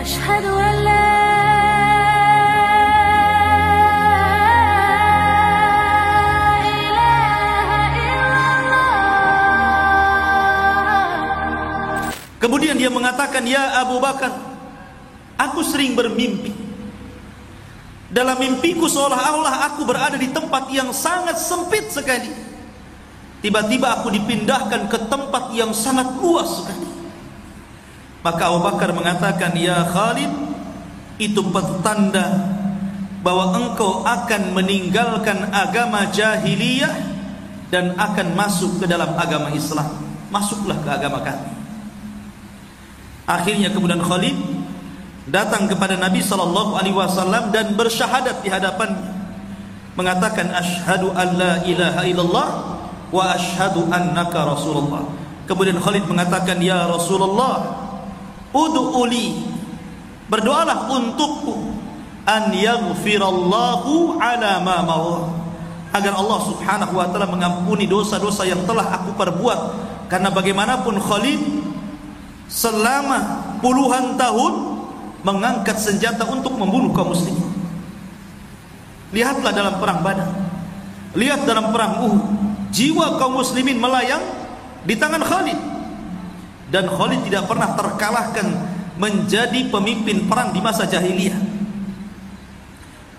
أشهد أن لا Kemudian dia mengatakan, ya Abu Bakar, aku sering bermimpi. Dalam mimpiku seolah-olah aku berada di tempat yang sangat sempit sekali. Tiba-tiba aku dipindahkan ke tempat yang sangat luas sekali. Maka Abu Bakar mengatakan, ya Khalid, itu pertanda bahwa engkau akan meninggalkan agama jahiliyah dan akan masuk ke dalam agama Islam. Masuklah ke agama kami. Akhirnya kemudian Khalid datang kepada Nabi SAW dan bersyahadat di hadapannya, mengatakan asyhadu an la ilaha illallah wa asyhadu annaka Rasulullah. Kemudian Khalid mengatakan, ya Rasulullah, ud'uli, berdoalah untukku, an yaghfirallahu ala ma mawa, agar Allah Subhanahu wa taala mengampuni dosa-dosa yang telah aku perbuat. Karena bagaimanapun Khalid selama puluhan tahun mengangkat senjata untuk membunuh kaum muslimin. Lihatlah dalam perang Badar, lihat dalam perang Uhud, jiwa kaum muslimin melayang di tangan Khalid, dan Khalid tidak pernah terkalahkan menjadi pemimpin perang di masa jahiliyah.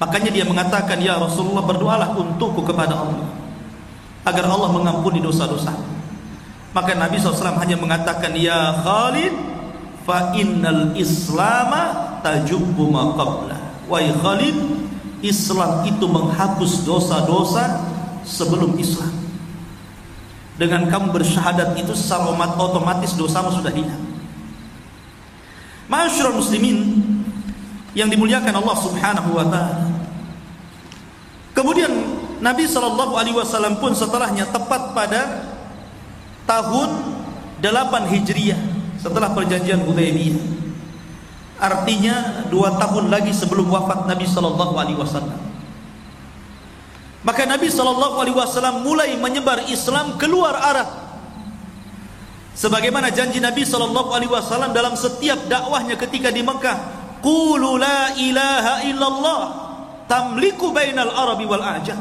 Makanya dia mengatakan, ya Rasulullah, berdoalah untukku kepada Allah agar Allah mengampuni dosa-dosa. Maka Nabi SAW hanya mengatakan, ya Khalid, fa innal islama tajubbu ma qabla. Wahai Khalid, Islam itu menghapus dosa-dosa sebelum Islam. Dengan kamu bersyahadat itu secara otomatis dosamu sudah hilang. Ma'asyiral muslimin yang dimuliakan Allah Subhanahu wa taala. Kemudian Nabi SAW pun setelahnya, tepat pada tahun 8 Hijriah setelah perjanjian Hudaybiyah, artinya 2 tahun lagi sebelum wafat Nabi SAW, maka Nabi SAW mulai menyebar Islam keluar Arab, sebagaimana janji Nabi SAW dalam setiap dakwahnya ketika di Mekah, qulu la ilaha illallah tamliku bainal arabi wal a'jam,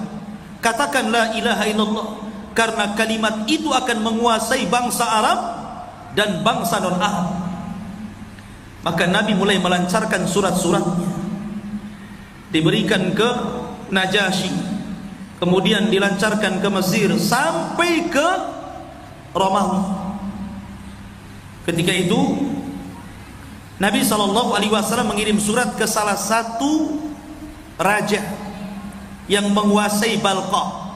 katakan la ilaha illallah, karena kalimat itu akan menguasai bangsa Arab dan bangsa non-Arab. Maka Nabi mulai melancarkan surat-suratnya, diberikan ke Najasyi, kemudian dilancarkan ke Mesir sampai ke Romawi. Ketika itu Nabi SAW mengirim surat ke salah satu raja yang menguasai Balqa,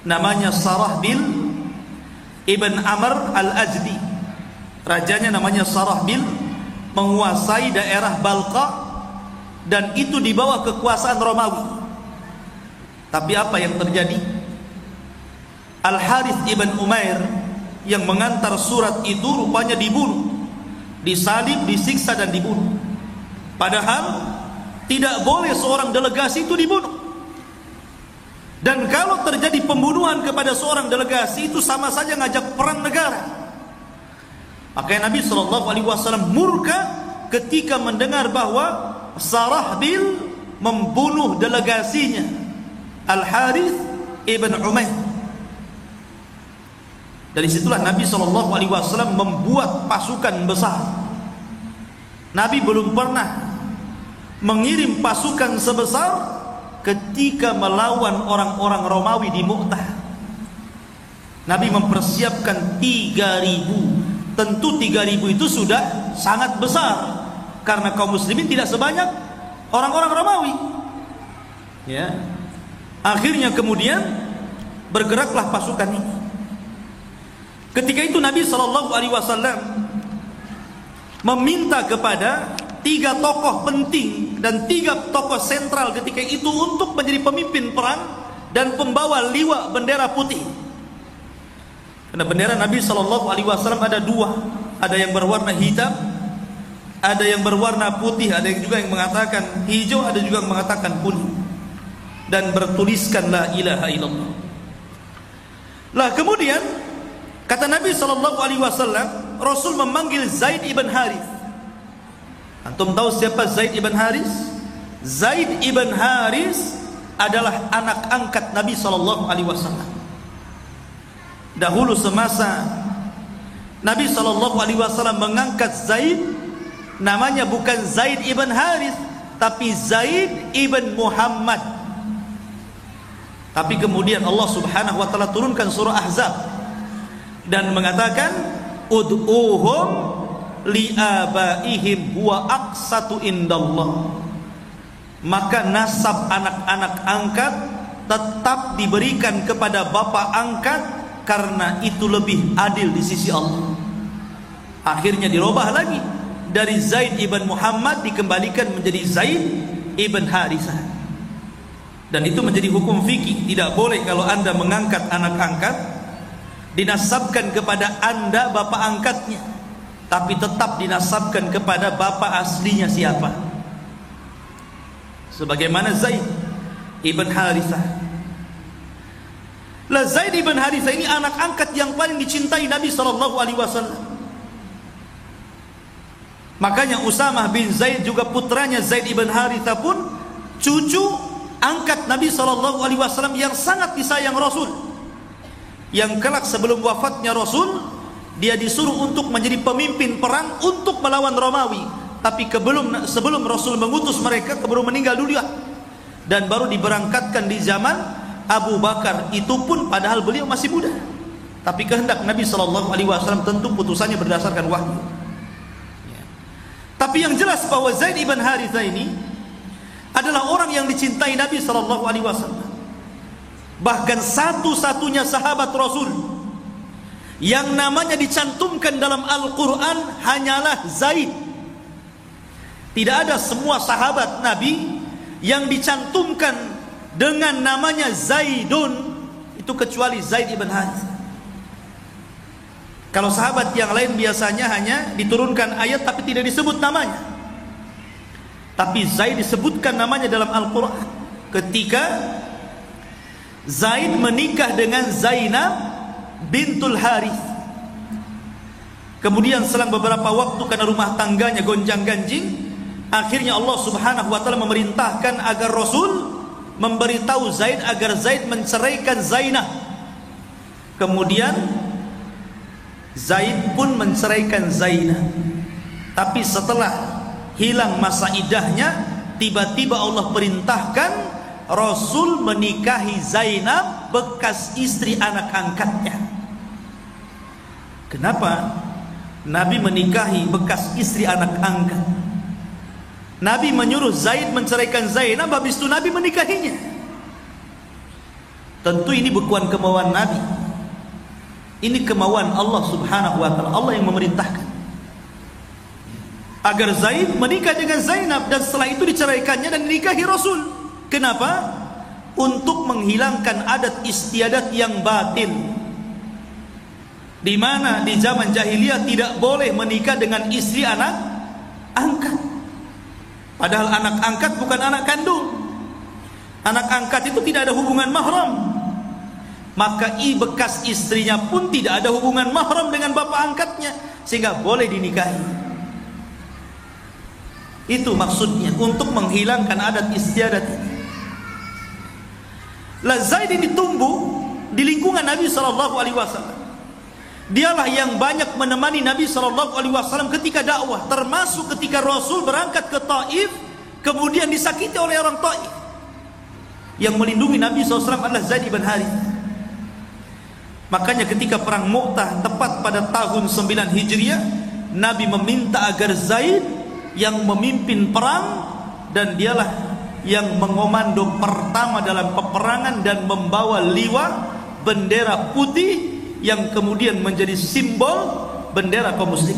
namanya Sarahbil Ibn Amr Al-Ajdi. Rajanya namanya Sarahbil, menguasai daerah Balqa, dan itu di bawah kekuasaan Romawi. Tapi apa yang terjadi? Al-Harith Ibn Umair yang mengantar surat itu rupanya dibunuh, disalib, disiksa dan dibunuh. Padahal tidak boleh seorang delegasi itu dibunuh. Dan kalau terjadi pembunuhan kepada seorang delegasi, itu sama saja ngajak perang negara. Makanya Nabi SAW murka ketika mendengar bahwa Sarahbil membunuh delegasinya Al-Harith Ibn Umair. Dari situlah Nabi SAW membuat pasukan besar. Nabi belum pernah mengirim pasukan sebesar ketika melawan orang-orang Romawi di Mu'tah. Nabi mempersiapkan 3.000. Tentu 3.000 itu sudah sangat besar, karena kaum muslimin tidak sebanyak orang-orang Romawi. Ya. Akhirnya kemudian bergeraklah pasukan ini. Ketika itu Nabi SAW meminta kepada 3 tokoh penting dan 3 tokoh sentral ketika itu untuk menjadi pemimpin perang dan pembawa liwa bendera putih. Karena bendera Nabi SAW ada 2, ada yang berwarna hitam, ada yang berwarna putih, ada yang juga yang mengatakan hijau, ada juga yang mengatakan kuning, dan bertuliskan la ilaha illallah. Lah kemudian kata Nabi SAW, Rasul memanggil Zaid ibn Harith. Antum tahu siapa Zaid ibn Haris? Zaid ibn Haris adalah anak angkat Nabi SAW. Dahulu semasa Nabi SAW mengangkat Zaid, namanya bukan Zaid ibn Haris, tapi Zaid ibn Muhammad. Tapi kemudian Allah Subhanahu wa taala turunkan surah Ahzab dan mengatakan ud'uhum liabaihim huwa aqsatu indallah. Maka nasab anak-anak angkat tetap diberikan kepada bapak angkat karena itu lebih adil di sisi Allah. Akhirnya dirubah lagi, dari Zaid ibn Muhammad dikembalikan menjadi Zaid ibn Harithah. Dan itu menjadi hukum fikih. Tidak boleh kalau anda mengangkat anak angkat dinasabkan kepada anda bapak angkatnya, tapi tetap dinasabkan kepada bapak aslinya siapa. Sebagaimana Zaid ibn Harithah. Lah Zaid ibn Harithah ini anak angkat yang paling dicintai Nabi SAW. Makanya Usamah bin Zaid juga putranya Zaid ibn Harithah pun cucu angkat Nabi SAW yang sangat disayang Rasul. Yang kelak sebelum wafatnya Rasul, dia disuruh untuk menjadi pemimpin perang untuk melawan Romawi. Tapi sebelum Rasul mengutus mereka, keburu meninggal dunia, dan baru diberangkatkan di zaman Abu Bakar. Itu pun padahal beliau masih muda. Tapi kehendak Nabi SAW tentu putusannya berdasarkan wahyu. Tapi yang jelas bahwa Zaid ibn Harithah ini adalah orang yang dicintai Nabi SAW. Bahkan satu-satunya sahabat Rasul yang namanya dicantumkan dalam Al-Quran hanyalah Zaid. Tidak ada semua sahabat Nabi yang dicantumkan dengan namanya Zaidun itu kecuali Zaid ibn Harithah. Kalau sahabat yang lain biasanya hanya diturunkan ayat tapi tidak disebut namanya. Tapi Zaid disebutkan namanya dalam Al-Quran ketika Zaid menikah dengan Zainab bintul Harith. Kemudian selang beberapa waktu karena rumah tangganya gonjang-ganjing, akhirnya Allah Subhanahu wa taala memerintahkan agar Rasul memberitahu Zaid agar Zaid menceraikan Zainab. Kemudian Zaid pun menceraikan Zainab. Tapi setelah hilang masa idahnya, tiba-tiba Allah perintahkan Rasul menikahi Zainab, bekas istri anak angkatnya. Kenapa Nabi menikahi bekas istri anak angkat? Nabi menyuruh Zaid menceraikan Zainab, habis itu Nabi menikahinya. Tentu ini bukan kemauan Nabi. Ini kemauan Allah Subhanahu wa taala. Allah yang memerintahkan agar Zaid menikah dengan Zainab, dan setelah itu diceraikannya dan dinikahi Rasul. Kenapa? Untuk menghilangkan adat istiadat yang batil, di mana di zaman jahiliyah tidak boleh menikah dengan istri anak angkat. Padahal anak angkat bukan anak kandung. Anak angkat itu tidak ada hubungan mahram. Maka bekas istrinya pun tidak ada hubungan mahram dengan bapak angkatnya, sehingga boleh dinikahi. Itu maksudnya, untuk menghilangkan adat istiadat ini. Lah Zaid ini tumbuh di lingkungan Nabi SAW. Dialah yang banyak menemani Nabi SAW ketika dakwah, termasuk ketika Rasul berangkat ke Taif, kemudian disakiti oleh orang Taif. Yang melindungi Nabi SAW adalah Zaid ibn Harithah. Makanya ketika perang Mu'tah tepat pada tahun 9 Hijriah, Nabi meminta agar Zaid yang memimpin perang, dan dialah yang mengomando pertama dalam peperangan dan membawa liwa bendera putih yang kemudian menjadi simbol bendera kaum muslim.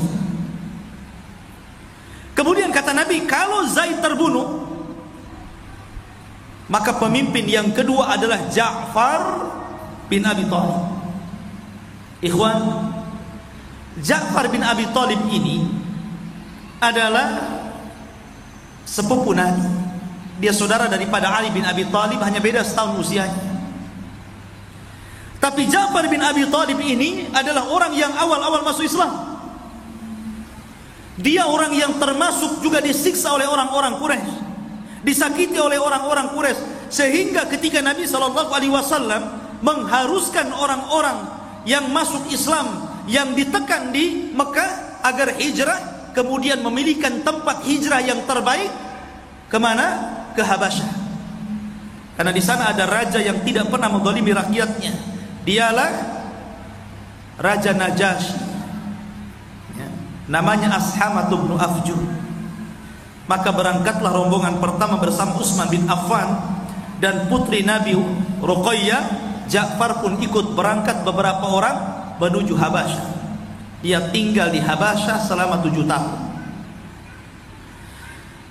Kemudian kata Nabi, kalau Zaid terbunuh, maka pemimpin yang kedua adalah Ja'far bin Abi Thalib. Ikhwan, Ja'far bin Abi Thalib ini adalah sepupu Nabi. Dia saudara daripada Ali bin Abi Thalib, hanya beda setahun usianya. Tapi Ja'far bin Abi Thalib ini adalah orang yang awal-awal masuk Islam. Dia orang yang termasuk juga disiksa oleh orang-orang Quraisy, disakiti oleh orang-orang Quraisy, sehingga ketika Nabi SAW mengharuskan orang-orang yang masuk Islam, yang ditekan di Mekah agar hijrah, kemudian memilihkan tempat hijrah yang terbaik kemana? Ke Habasyah. Karena di sana ada raja yang tidak pernah menzalimi rakyatnya. Dialah Raja Najasyi, ya, namanya Ashamah bin Afjur. Maka berangkatlah rombongan pertama bersama Utsman bin Affan dan putri Nabi Ruqayyah. Ja'far pun ikut berangkat beberapa orang menuju Habasyah. Dia tinggal di Habasyah selama 7 tahun.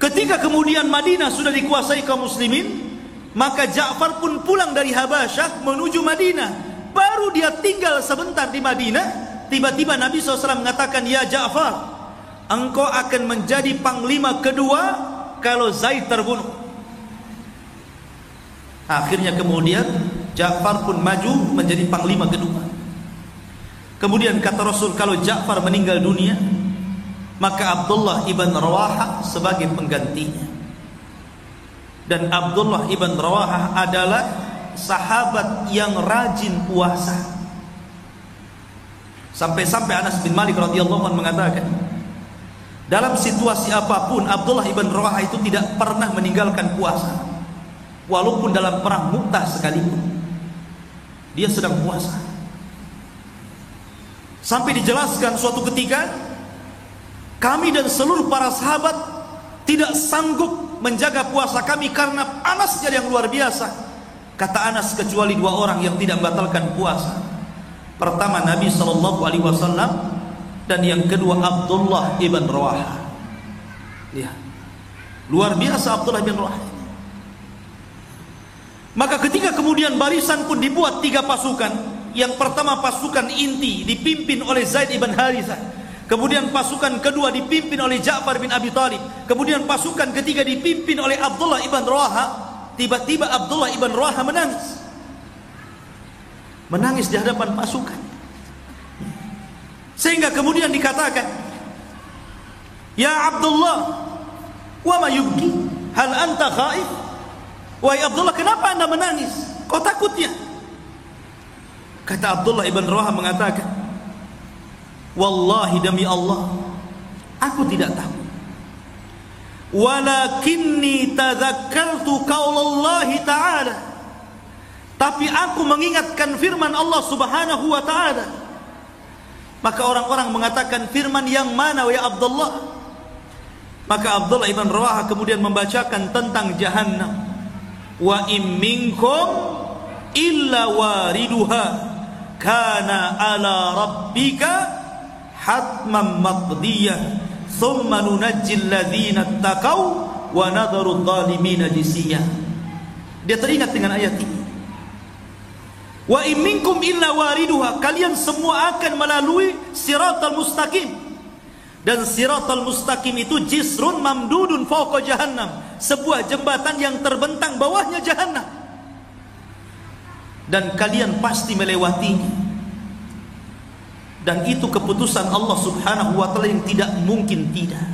Ketika kemudian Madinah sudah dikuasai kaum muslimin, maka Ja'far pun pulang dari Habasyah menuju Madinah. Baru dia tinggal sebentar di Madinah, tiba-tiba Nabi SAW mengatakan, "Ya Ja'far, engkau akan menjadi panglima kedua kalau Zaid terbunuh." Akhirnya kemudian Ja'far pun maju menjadi panglima kedua. Kemudian kata Rasul, kalau Ja'far meninggal dunia, maka Abdullah ibn Rawahah sebagai penggantinya. Dan Abdullah ibn Rawahah adalah sahabat yang rajin puasa. Sampai-sampai Anas bin Malik radhiyallahu anhu mengatakan, dalam situasi apapun Abdullah ibn Rawahah itu tidak pernah meninggalkan puasa. Walaupun dalam perang Mu'tah sekalipun, dia sedang puasa. Sampai dijelaskan suatu ketika, kami dan seluruh para sahabat tidak sanggup menjaga puasa kami karena panasnya yang luar biasa. Kata Anas, kecuali 2 orang yang tidak membatalkan puasa. Pertama Nabi SAW, dan yang kedua Abdullah ibn Rawahah. Ya, luar biasa Abdullah ibn Rawahah. Maka ketika kemudian barisan pun dibuat 3 pasukan. Yang pertama pasukan inti dipimpin oleh Zaid ibn Harithah. Kemudian pasukan kedua dipimpin oleh Ja'far bin Abi Thalib. Kemudian pasukan ketiga dipimpin oleh Abdullah ibn Rawahah. Tiba-tiba Abdullah ibn Rawahah menangis. Menangis di hadapan pasukan. Sehingga kemudian dikatakan, "Ya Abdullah, wa ma yubki? Hal anta khaif?" Wahai Abdullah, kenapa anda menangis? Kau takut ya? Kata Abdullah ibn Rawahah mengatakan, "Wallahi demi Allah, aku tidak takut. Walakinni tadzakkartu qaulallahi ta'ala." Tapi aku mengingatkan firman Allah Subhanahu wa ta'ala. Maka orang-orang mengatakan, firman yang mana wahai Abdullah? Maka Abdullah ibn Rawahah kemudian membacakan tentang jahannam. "Wa in minkum illa wariduha kana ala rabbika hatman maqdiyah thumma nunajjil ladzina taqaw wa nadharu adh-dhalimina jisiyah." Dia teringat dengan ayat ini. Wa in minkum illa wariduha, kalian semua akan melalui siratal mustaqim. Dan siratal mustaqim itu jisrun mamdudun fawqa jahannam, sebuah jembatan yang terbentang bawahnya jahannam. Dan kalian pasti melewatinya. Dan itu keputusan Allah Subhanahu wa ta'ala yang tidak mungkin tidak.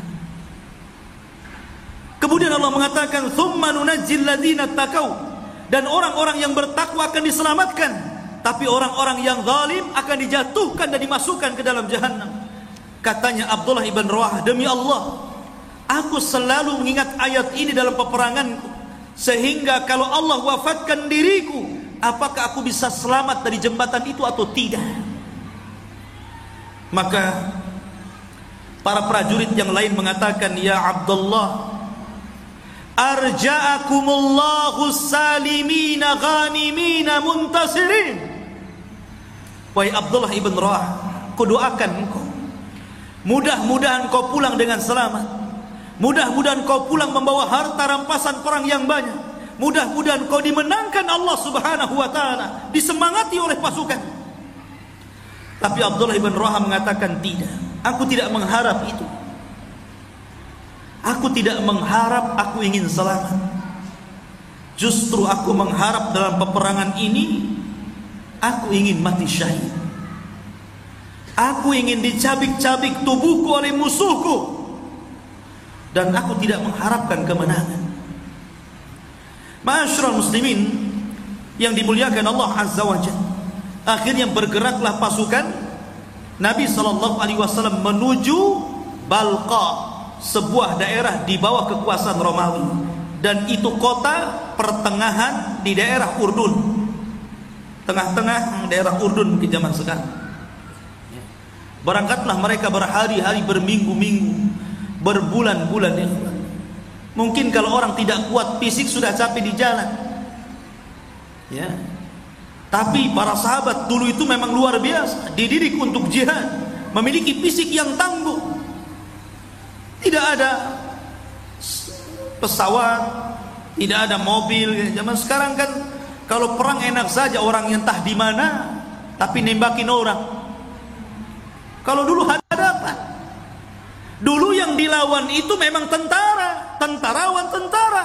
Kemudian Allah mengatakan, "Tsumma nunajjil ladzina taqaw." Dan orang-orang yang bertakwa akan diselamatkan, tapi orang-orang yang zalim akan dijatuhkan dan dimasukkan ke dalam jahannam. Katanya Abdullah ibn Rawahah, "Demi Allah, aku selalu mengingat ayat ini dalam peperanganku, sehingga kalau Allah wafatkan diriku, apakah aku bisa selamat dari jembatan itu atau tidak?" Maka para prajurit yang lain mengatakan, "Ya Abdullah, arja'akumullahu salimina ghanimina muntasirin." Wahai Abdullah ibn Rawahah, kudoakan engkau, mudah-mudahan kau pulang dengan selamat. Mudah-mudahan kau pulang membawa harta rampasan perang yang banyak. Mudah-mudahan kau dimenangkan Allah Subhanahu wa ta'ala, disemangati oleh pasukan. Tapi Abdullah ibn Rawahah mengatakan, "Tidak, aku tidak mengharap itu. Aku tidak mengharap, aku ingin selamat. Justru aku mengharap dalam peperangan ini, aku ingin mati syahid. Aku ingin dicabik-cabik tubuhku oleh musuhku, dan aku tidak mengharapkan kemenangan. Ma'asyiral muslimin yang dimuliakan Allah Azza wa Jalla, akhirnya bergeraklah pasukan Nabi SAW menuju Balqa, sebuah daerah di bawah kekuasaan Romawi, dan itu kota pertengahan di daerah Urdun, tengah-tengah daerah Urdun di zaman sekarang. Berangkatlah mereka berhari-hari, berminggu-minggu, berbulan-bulan. Mungkin kalau orang tidak kuat fisik sudah capek di jalan, ya. Tapi para sahabat dulu itu memang luar biasa, dididik untuk jihad, memiliki fisik yang tangguh. Tidak ada pesawat, tidak ada mobil. Zaman sekarang kan kalau perang enak saja, orang yang entah di mana tapi nembakin orang. Kalau dulu ada apa? Dulu yang dilawan itu memang tentara, tentarawan tentara.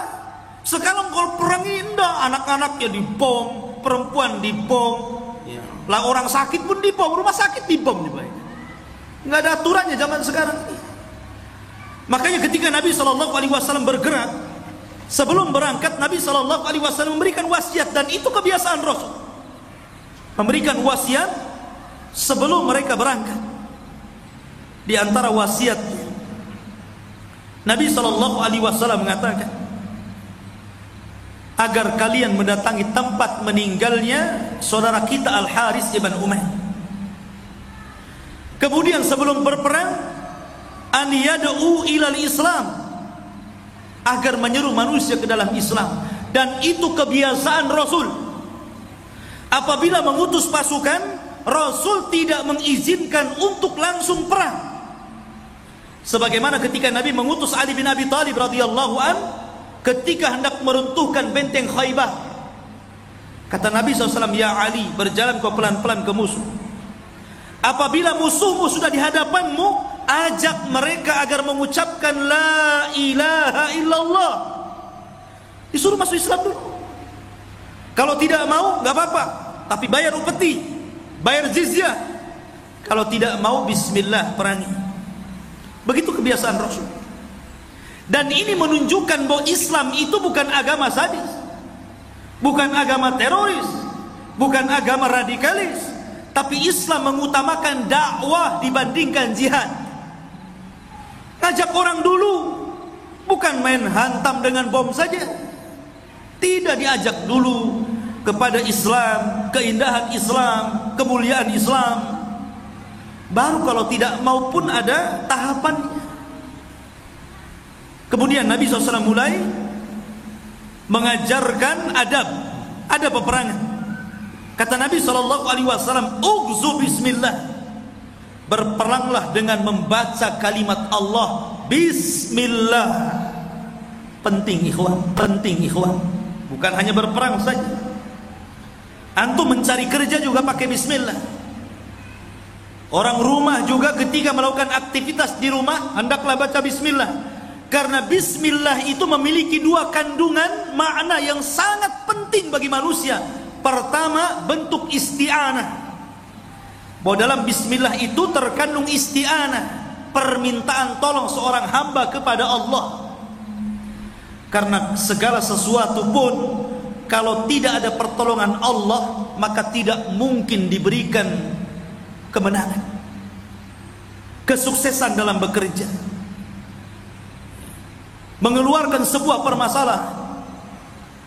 Sekarang kalau perang indah, anak-anaknya dibom, perempuan dibom, lah orang sakit pun dibom, rumah sakit dibom. Nggak ada aturannya zaman sekarang. Makanya ketika Nabi SAW bergerak, sebelum berangkat Nabi SAW memberikan wasiat, dan itu kebiasaan Rasul, memberikan wasiat sebelum mereka berangkat. Di antara wasiat Nabi SAW mengatakan agar kalian mendatangi tempat meninggalnya saudara kita Al-Haris ibn Umayyah. Kemudian sebelum berperang, an yad'u ilal Islam, agar menyeru manusia ke dalam Islam. Dan itu kebiasaan Rasul. Apabila mengutus pasukan, Rasul tidak mengizinkan untuk langsung perang. Sebagaimana ketika Nabi mengutus Ali bin Abi Thalib radhiyallahu an ketika hendak meruntuhkan benteng Khaybar. Kata Nabi SAW, ya Ali, berjalan kau pelan-pelan ke musuh. Apabila musuhmu sudah di hadapanmu, ajak mereka agar mengucapkan la ilaha illallah. Disuruh masuk Islam dulu. Kalau tidak mau, gak apa-apa, tapi bayar upeti, bayar jizyah. Kalau tidak mau, bismillah, perangi. Begitu kebiasaan Rasul. Dan ini menunjukkan bahwa Islam itu bukan agama sadis, bukan agama teroris, bukan agama radikalis, tapi Islam mengutamakan dakwah dibandingkan jihad. Ngajak orang dulu, bukan main hantam dengan bom saja. Tidak, diajak dulu kepada Islam, keindahan Islam, kemuliaan Islam. Baru kalau tidak mau pun ada tahapannya. Kemudian Nabi SAW mulai mengajarkan adab peperangan. Kata Nabi SAW, "Ughzu bismillah." Berperanglah dengan membaca kalimat Allah, bismillah. Penting ikhwan, penting ikhwan. Bukan hanya berperang saja. Antum mencari kerja juga pakai bismillah. Orang rumah juga ketika melakukan aktivitas di rumah hendaklah baca bismillah. Karena bismillah itu memiliki dua kandungan makna yang sangat penting bagi manusia. Pertama, bentuk isti'anah. Bahwa dalam bismillah itu terkandung isti'anah, permintaan tolong seorang hamba kepada Allah. Karena segala sesuatu pun kalau tidak ada pertolongan Allah, maka tidak mungkin diberikan kemenangan, kesuksesan dalam bekerja, mengeluarkan sebuah permasalahan.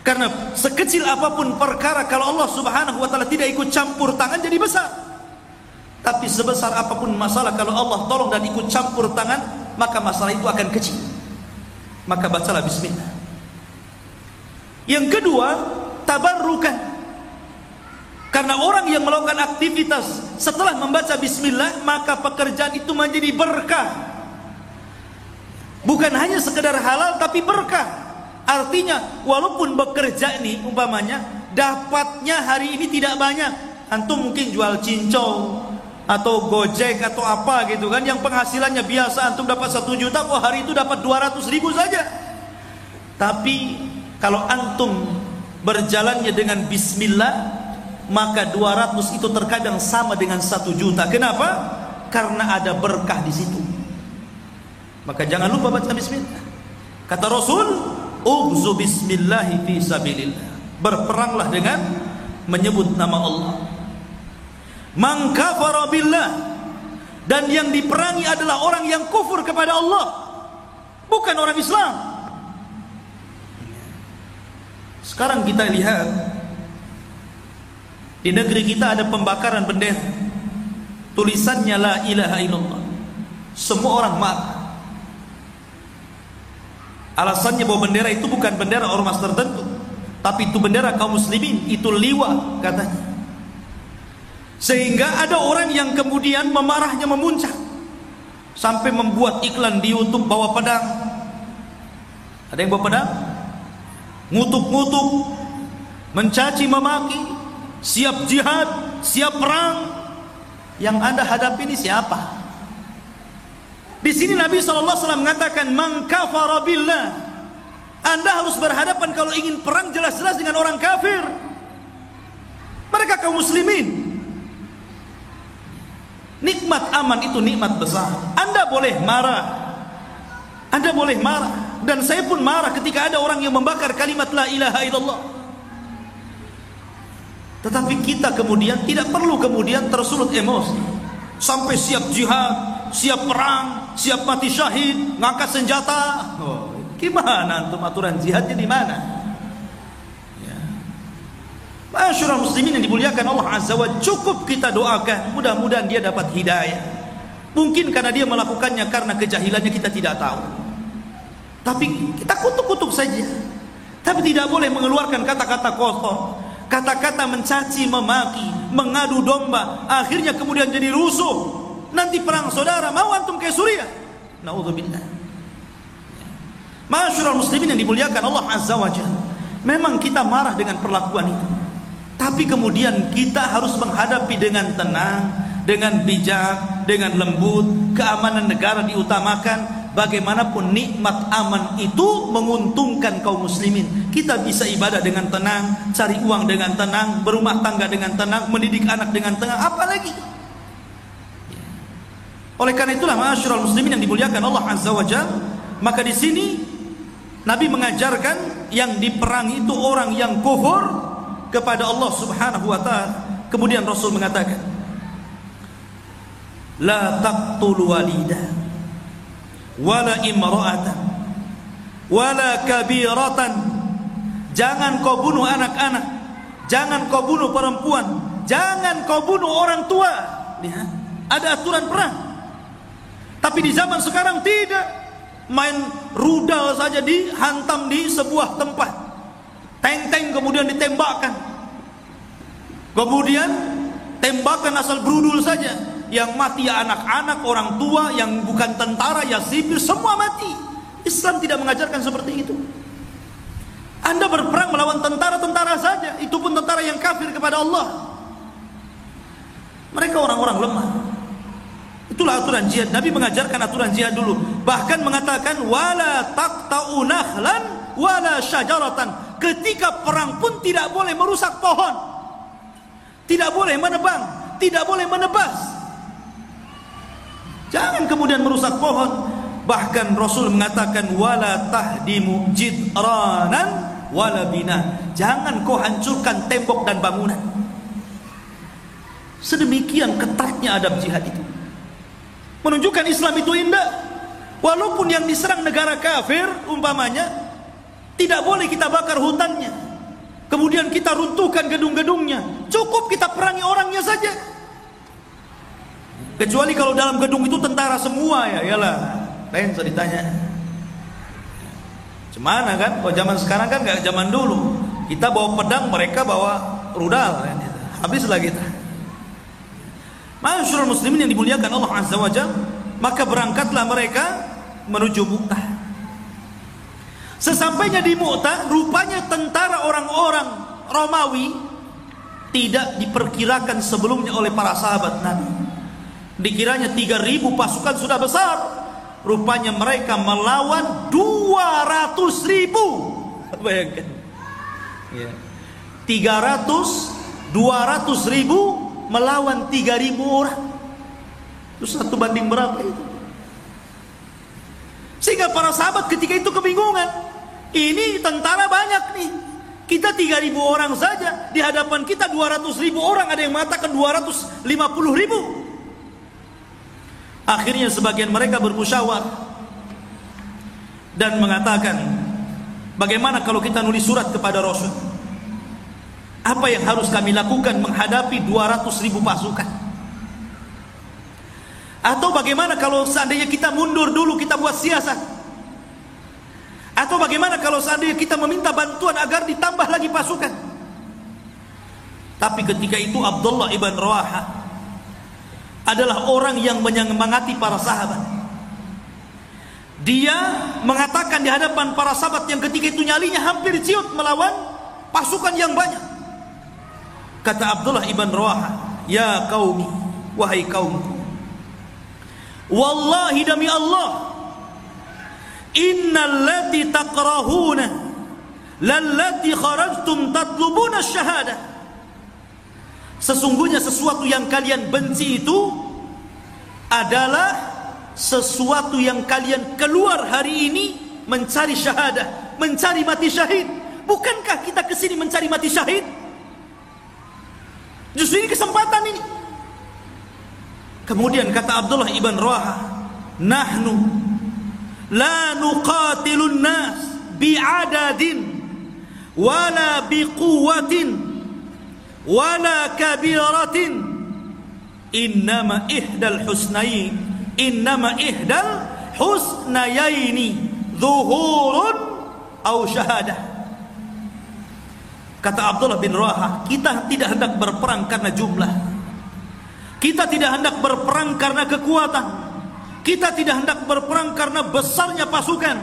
Karena sekecil apapun perkara, kalau Allah Subhanahu wa ta'ala tidak ikut campur tangan, jadi besar. Tapi sebesar apapun masalah, kalau Allah tolong dan ikut campur tangan, maka masalah itu akan kecil. Maka bacalah bismillah. Yang kedua, tabarrukan. Karena orang yang melakukan aktivitas setelah membaca bismillah, maka pekerjaan itu menjadi berkah. Bukan hanya sekedar halal, tapi berkah. Artinya walaupun bekerja ini umpamanya dapatnya hari ini tidak banyak, antum mungkin jual cincau atau gojek atau apa gitu kan, yang penghasilannya biasa antum dapat 1 juta, oh hari itu dapat 200.000 saja. Tapi kalau antum berjalannya dengan bismillah, maka 200 itu terkadang sama dengan 1 juta. Kenapa? Karena ada berkah di situ. Maka jangan lupa baca bismillah. Kata Rasul, "Ughzu bismillahi fi sabilillah." Berperanglah dengan menyebut nama Allah. Man kafara billah, dan yang diperangi adalah orang yang kufur kepada Allah, bukan orang Islam. Sekarang kita lihat di negeri kita ada pembakaran bendera, tulisannya la ilaha illallah. Semua orang marah. Alasannya bahwa bendera itu bukan bendera ormas tertentu, tapi itu bendera kaum muslimin, itu liwa katanya. Sehingga ada orang yang kemudian memarahnya memuncak sampai membuat iklan di YouTube bawa pedang. Ada yang bawa pedang, ngutuk-ngutuk, mencaci memaki, siap jihad, siap perang. Yang Anda hadapi ini siapa? Di sini Nabi SAW mengatakan, "Man kafara billah." Anda harus berhadapan kalau ingin perang jelas-jelas dengan orang kafir. Mereka kaum muslimin. Nikmat aman itu nikmat besar. Anda boleh marah, Anda boleh marah, dan saya pun marah ketika ada orang yang membakar kalimat la ilaha illallah. Tetapi kita kemudian tidak perlu kemudian tersulut emosi sampai siap jihad, siap perang, siap mati syahid, ngangkat senjata. Gimana antum aturan jihadnya di mana? Ya. Masyaallah muslimin yang dimuliakan Allah Azza wa Jalla, cukup kita doakan, mudah-mudahan dia dapat hidayah. Mungkin karena dia melakukannya karena kejahilannya, kita tidak tahu. Tapi kita kutuk-kutuk saja. Tapi tidak boleh mengeluarkan kata-kata kotor, kata-kata mencaci, memaki, mengadu domba, akhirnya kemudian jadi rusuh. Nanti perang saudara, mau antum kayak Suriah? Naudzubillah. Masyaallah muslimin yang dimuliakan Allah Azza wa Jalla, memang kita marah dengan perlakuan itu, tapi kemudian kita harus menghadapi dengan tenang, dengan bijak, dengan lembut. Keamanan negara diutamakan. Bagaimanapun nikmat aman itu menguntungkan kaum muslimin. Kita bisa ibadah dengan tenang, cari uang dengan tenang, berumah tangga dengan tenang, mendidik anak dengan tenang, apalagi. Oleh karena itulah ma'asyiral muslimin yang dimuliakan Allah Azza wa Jalla, maka di sini Nabi mengajarkan yang diperangi itu orang yang kufur kepada Allah Subhanahu wa taala. Kemudian Rasul mengatakan, "La taqtul walida wala imra'atan wala kabiratan." Jangan kau bunuh anak-anak, jangan kau bunuh perempuan, jangan kau bunuh orang tua. Lihat, ada aturan perang. Tapi di zaman sekarang tidak. Main rudal saja dihantam di sebuah tempat, tank-tank kemudian ditembakkan, kemudian tembakan asal berudul saja. Yang mati ya anak-anak, orang tua, yang bukan tentara ya sipil, semua mati. Islam tidak mengajarkan seperti itu. Anda berperang melawan tentara-tentara saja, itu pun tentara yang kafir kepada Allah. Mereka orang-orang lemah. Itulah aturan jihad. Nabi mengajarkan aturan jihad dulu. Bahkan mengatakan, "Wala taqta'u nakhlan wala syajaratan." Ketika perang pun tidak boleh merusak pohon, tidak boleh menebang, tidak boleh menebas. Jangan kemudian merusak pohon. Bahkan Rasul mengatakan, "Wala tahdimu jidranan wala bina." Jangan kau hancurkan tembok dan bangunan. Sedemikian ketatnya adab jihad itu. Menunjukkan Islam itu indah. Walaupun yang diserang negara kafir umpamanya, tidak boleh kita bakar hutannya, kemudian kita runtuhkan gedung-gedungnya. Cukup kita perangi orangnya saja. Kecuali kalau dalam gedung itu tentara semua, ya iyalah, lain bisa ditanya. Cemana kan? Kalau zaman sekarang kan nggak zaman dulu. Kita bawa pedang, mereka bawa rudal, kan? Habislah kita. Masyaallah muslimin yang dimuliakan Allah Azza wa Jalla, maka berangkatlah mereka menuju Mu'tah. Sesampainya di Mu'tah, rupanya tentara orang-orang Romawi tidak diperkirakan sebelumnya oleh para sahabat Nabi. Dikiranya 3.000 pasukan sudah besar. Rupanya mereka melawan 200.000. Bayangkan. 200.000 melawan 3.000 orang. Itu 1 banding berapa itu? Sehingga para sahabat ketika itu kebingungan. Ini tentara banyak nih. Kita 3.000 orang saja, di hadapan kita 200.000 orang, ada yang mengatakan 250.000. Akhirnya sebagian mereka bermusyawarah dan mengatakan, bagaimana kalau kita nulis surat kepada Rasul? Apa yang harus kami lakukan menghadapi 200.000 pasukan? Atau bagaimana kalau seandainya kita mundur dulu, kita buat siasat? Atau bagaimana kalau seandainya kita meminta bantuan agar ditambah lagi pasukan? Tapi ketika itu Abdullah ibn Rawaha adalah orang yang menyemangati para sahabat. Dia mengatakan di hadapan para sahabat yang ketika itu nyalinya hampir ciut melawan pasukan yang banyak. Kata Abdullah ibn Rawaha, ya qaumi, wahai kaumku, wallahi demi Allah, innal lati takrahuna lallati kharajtum tatlubuna syahadah. Sesungguhnya sesuatu yang kalian benci itu adalah sesuatu yang kalian keluar hari ini mencari syahadah, mencari mati syahid. Bukankah kita kesini mencari mati syahid? Justru ini kesempatan ini. Kemudian kata Abdullah ibn Rawaha, nahnu la nuqatilun nas bi'adadin wala biquwatin wala kabiratin, innama ihdal husnayn, innama ihdal husnayaini zuhurun aw syahadah. Kata Abdullah bin Rawaha, kita tidak hendak berperang karena jumlah, kita tidak hendak berperang karena kekuatan, kita tidak hendak berperang karena besarnya pasukan,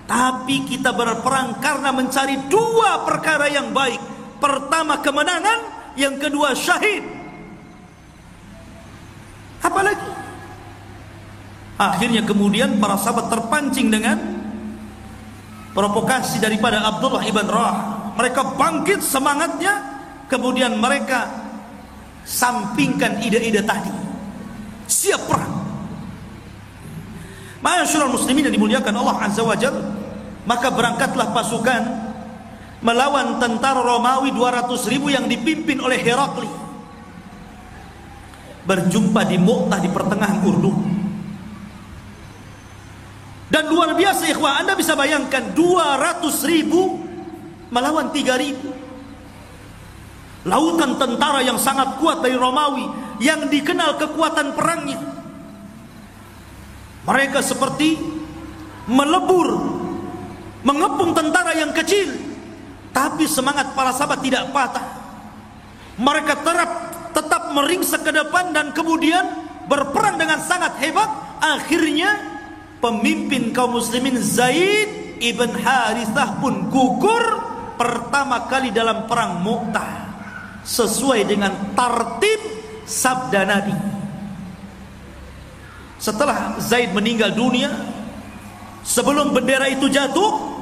tapi kita berperang karena mencari dua perkara yang baik. Pertama kemenangan, yang kedua syahid. Apalagi? Akhirnya kemudian para sahabat terpancing dengan provokasi daripada Abdullah ibn Rawaha. Mereka bangkit semangatnya, kemudian mereka sampingkan ide-ide tadi, siap perang. Ma'asyiral muslimin yang dimuliakan Allah Azza wa Jalla, maka berangkatlah pasukan melawan tentara Romawi 200.000 yang dipimpin oleh Herakli. Berjumpa di Mu'tah di pertengahan Urdun. Dan luar biasa ikhwah, Anda bisa bayangkan 200.000 melawan 3.000. Lautan tentara yang sangat kuat dari Romawi, yang dikenal kekuatan perangnya. Mereka seperti melebur, mengepung tentara yang kecil. Tapi semangat para sahabat tidak patah. Mereka tetap meringsek ke depan dan kemudian berperang dengan sangat hebat. Akhirnya pemimpin kaum muslimin Zaid ibn Harithah pun gugur pertama kali dalam perang Mu'tah, sesuai dengan tartib sabda Nabi. Setelah Zaid meninggal dunia, sebelum bendera itu jatuh,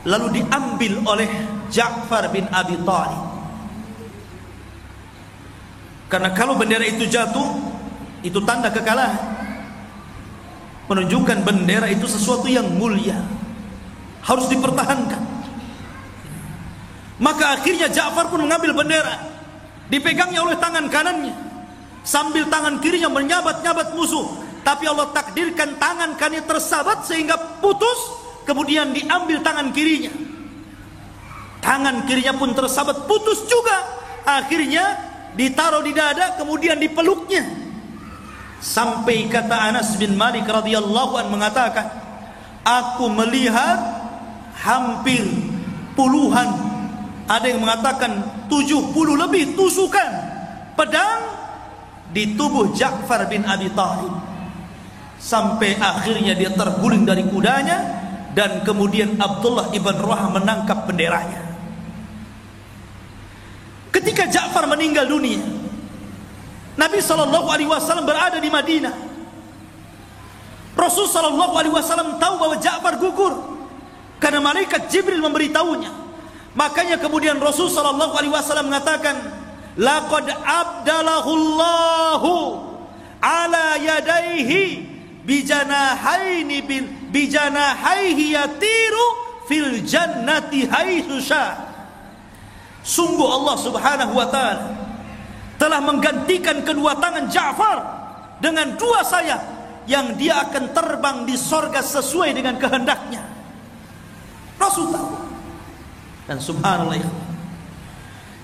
lalu diambil oleh Ja'far bin Abi Thalib. Karena kalau bendera itu jatuh, itu tanda kekalahan, menunjukkan bendera itu sesuatu yang mulia, harus dipertahankan. Maka akhirnya Ja'far pun mengambil bendera, dipegangnya oleh tangan kanannya, sambil tangan kirinya menyabat-nyabat musuh. Tapi Allah takdirkan tangan kanannya tersabat sehingga putus, kemudian diambil tangan kirinya. Tangan kirinya pun tersabat, putus juga. Akhirnya ditaruh di dada, kemudian dipeluknya. Sampai kata Anas bin Malik radhiyallahu anhu mengatakan, aku melihat hampir puluhan, ada yang mengatakan 70 lebih tusukan pedang di tubuh Ja'far bin Abi Thalib, sampai akhirnya dia terguling dari kudanya dan kemudian Abdullah ibn Rawaha menangkap benderanya. Ketika Ja'far meninggal dunia, Nabi SAW berada di Madinah. Rasul SAW tahu bahwa Ja'far gugur karena malaikat Jibril memberitahunya. Makanya kemudian Rasul SAW mengatakan, laqad abdalahullahu ala yadaihi bijanahaihi yatiru fil jannati haitsu syaa. Sungguh Allah Subhanahu wa taala telah menggantikan kedua tangan Ja'far dengan dua sayap yang dia akan terbang di sorga sesuai dengan kehendaknya. Rasul tahu. Dan subhanallah,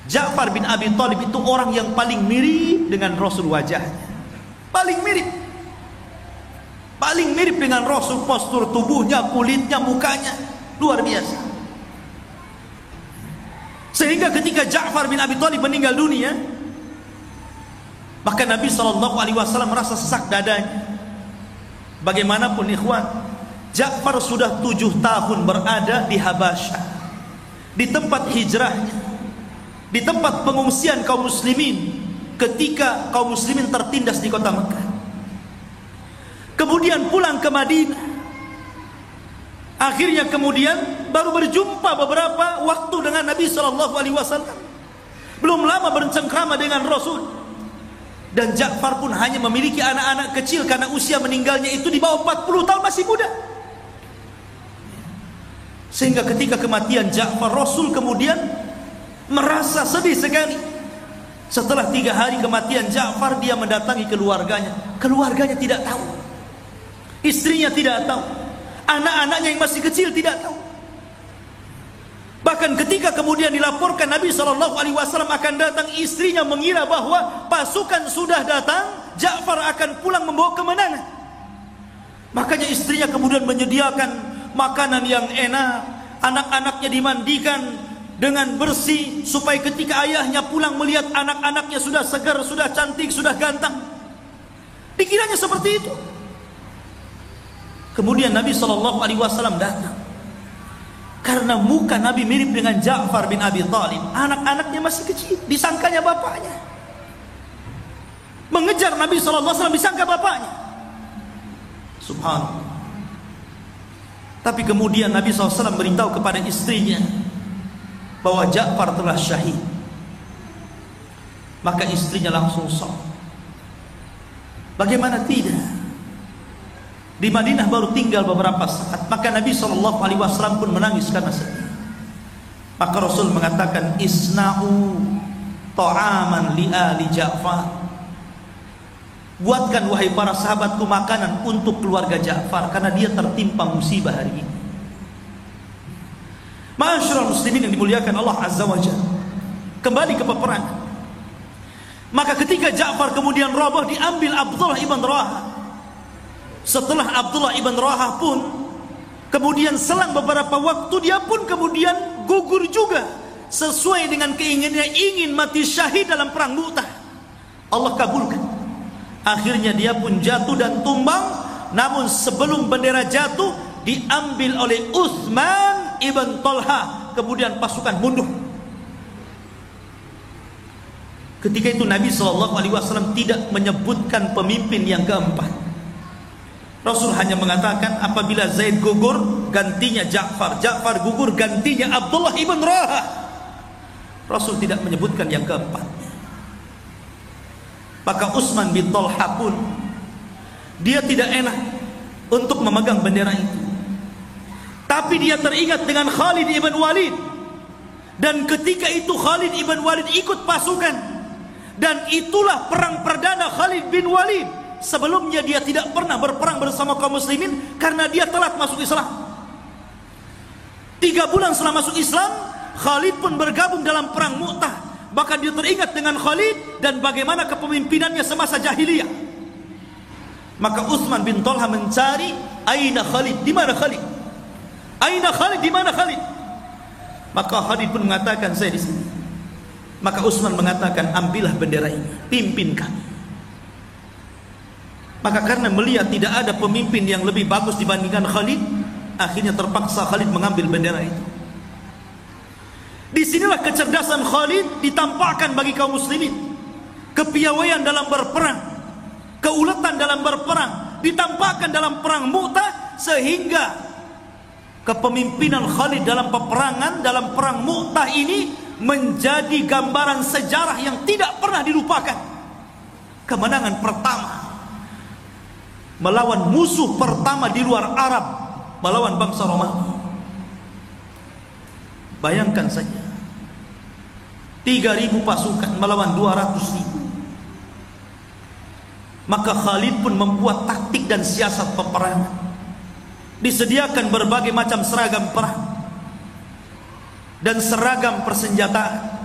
Ja'far bin Abi Thalib itu orang yang paling mirip dengan Rasul wajahnya. Paling mirip dengan Rasul, postur tubuhnya, kulitnya, mukanya luar biasa. Sehingga ketika Ja'far bin Abi Thalib meninggal dunia, maka Nabi SAW merasa sesak dadanya. Bagaimanapun ikhwan, Ja'far sudah 7 tahun berada di Habasyah, di tempat hijrahnya, di tempat pengungsian kaum muslimin ketika kaum muslimin tertindas di kota Mekah. Kemudian pulang ke Madinah. Akhirnya kemudian baru berjumpa beberapa waktu dengan Nabi SAW. Belum lama bercengkrama dengan Rasul. Dan Ja'far pun hanya memiliki anak-anak kecil karena usia meninggalnya itu di bawah 40 tahun, masih muda. Sehingga ketika kematian Ja'far, Rasul kemudian merasa sedih sekali. Setelah 3 hari kematian Ja'far, dia mendatangi keluarganya. Keluarganya tidak tahu, istrinya tidak tahu, anak-anaknya yang masih kecil tidak tahu. Bahkan ketika kemudian dilaporkan Nabi SAW akan datang, istrinya mengira bahwa pasukan sudah datang, Ja'far akan pulang membawa kemenangan. Makanya istrinya kemudian menyediakan makanan yang enak, anak-anaknya dimandikan dengan bersih, supaya ketika ayahnya pulang melihat anak-anaknya sudah segar, sudah cantik, sudah ganteng. Dikiranya seperti itu. Kemudian Nabi SAW datang. Karena muka Nabi mirip dengan Ja'far bin Abi Thalib, anak-anaknya masih kecil, disangkanya bapaknya. Mengejar Nabi SAW, disangka bapaknya. Subhanallah. Tapi kemudian Nabi SAW beritahu kepada istrinya bahwa Ja'far telah syahid. Maka istrinya langsung shock. Bagaimana tidak? Di Madinah baru tinggal beberapa saat, maka Nabi SAW pun menangis karena sedih. Maka Rasul mengatakan, isna'u ta'aman li ali Ja'far. Buatkan wahai para sahabatku makanan untuk keluarga Ja'far, karena dia tertimpa musibah hari ini. Ma'asyiral muslimin yang dimuliakan Allah Azza wa Jalla, kembali ke peperangan. Maka ketika Ja'far kemudian roboh, diambil Abdullah ibn Rawaha. Setelah Abdullah ibn Rawaha pun kemudian selang beberapa waktu, dia pun kemudian gugur juga sesuai dengan keinginannya, ingin mati syahid dalam perang Mu'tah. Allah kabulkan. Akhirnya dia pun jatuh dan tumbang. Namun sebelum bendera jatuh, diambil oleh Utsman ibn Talha. Kemudian pasukan mundur. Ketika itu Nabi SAW tidak menyebutkan pemimpin yang keempat. Rasul hanya mengatakan apabila Zaid gugur, gantinya Ja'far. Ja'far gugur, gantinya Abdullah ibn Rawaha. Rasul tidak menyebutkan yang keempatnya. Maka Utsman bin Talha pun, dia tidak enak untuk memegang bendera itu. Tapi dia teringat dengan Khalid ibn Walid. Dan ketika itu Khalid ibn Walid ikut pasukan. Dan itulah perang perdana Khalid bin Walid. Sebelumnya dia tidak pernah berperang bersama kaum muslimin karena dia telat masuk Islam. 3 bulan setelah masuk Islam, Khalid pun bergabung dalam perang Mu'tah. Bahkan dia teringat dengan Khalid dan bagaimana kepemimpinannya semasa jahiliyah. Maka Utsman bin Talha mencari, aina Khalid, di mana Khalid? Aina Khalid, di mana Khalid? Maka Khalid pun mengatakan, saya di sini. Maka Utsman mengatakan, ambillah bendera ini, pimpin kami. Maka karena melihat tidak ada pemimpin yang lebih bagus dibandingkan Khalid, akhirnya terpaksa Khalid mengambil bendera itu. Disinilah kecerdasan Khalid ditampakkan bagi kaum muslimin. Kepiawaian dalam berperang, keuletan dalam berperang ditampakkan dalam perang Mu'tah, sehingga kepemimpinan Khalid dalam peperangan, dalam perang Mu'tah ini menjadi gambaran sejarah yang tidak pernah dilupakan. Kemenangan pertama melawan musuh pertama di luar Arab, melawan bangsa Romawi. Bayangkan saja, 3.000 pasukan melawan 200.000. Maka Khalid pun membuat taktik dan siasat peperangan. Disediakan berbagai macam seragam perang dan seragam persenjataan.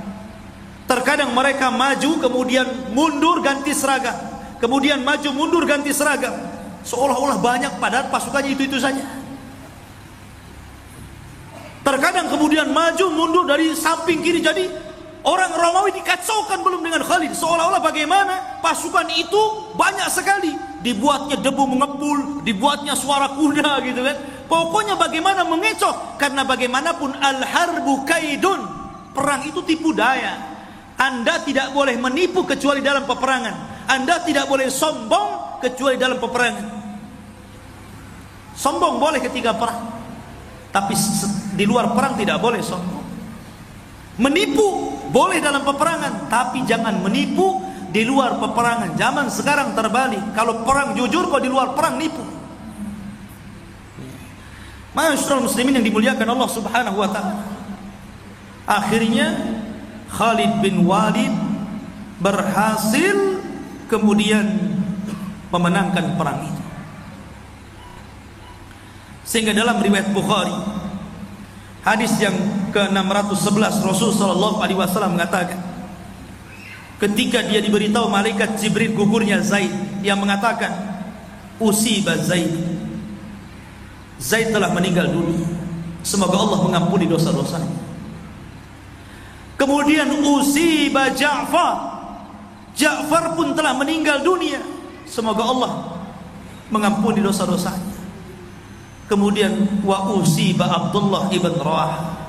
Terkadang mereka maju kemudian mundur ganti seragam, kemudian maju mundur ganti seragam, seolah-olah banyak padahal pasukannya itu saja. Terkadang kemudian maju mundur dari samping kiri, jadi orang Romawi dikacaukan belum dengan Khalid, seolah-olah bagaimana pasukan itu banyak sekali, dibuatnya debu mengepul, dibuatnya suara kuda gitu kan. Pokoknya bagaimana mengecoh, karena bagaimanapun al-harbu kaidun, perang itu tipu daya. Anda tidak boleh menipu kecuali dalam peperangan. Anda tidak boleh sombong kecuali dalam peperangan. Sombong boleh ketika perang, tapi di luar perang tidak boleh sombong. Menipu boleh dalam peperangan, tapi jangan menipu di luar peperangan. Zaman sekarang terbalik, kalau perang jujur, kalau di luar perang nipu. Ma'asyiral muslimin yang dimuliakan Allah Subhanahu wa taala. Akhirnya Khalid bin Walid berhasil kemudian memenangkan perang itu. Sehingga dalam riwayat Bukhari, hadis yang ke-611, Rasul sallallahu alaihi wasallam mengatakan, ketika dia diberitahu malaikat Jibril gugurnya Zaid, yang mengatakan usiba Zaid, Zaid telah meninggal dunia, semoga Allah mengampuni dosa-dosanya. Kemudian usiba Ja'far, Ja'far pun telah meninggal dunia, semoga Allah mengampuni dosa-dosanya. Kemudian wa usiba Abdullah ibn Rawaha,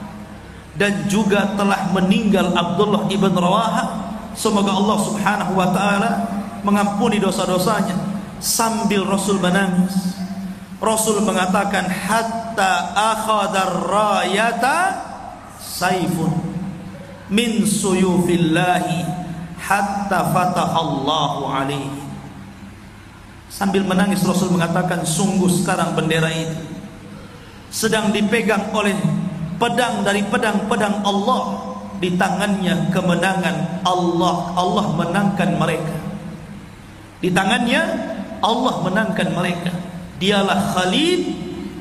dan juga telah meninggal Abdullah ibn Rawaha, semoga Allah Subhanahu wa taala mengampuni dosa-dosanya. Sambil Rasul menangis, Rasul mengatakan hatta akhadar rayata saifun min suyufillahi hatta fatahallahu alaihi. Sambil menangis Rasul mengatakan, sungguh sekarang bendera itu sedang dipegang oleh pedang dari pedang-pedang Allah. Di tangannya kemenangan Allah, Allah menangkan mereka. Di tangannya Allah menangkan mereka. Dialah Khalid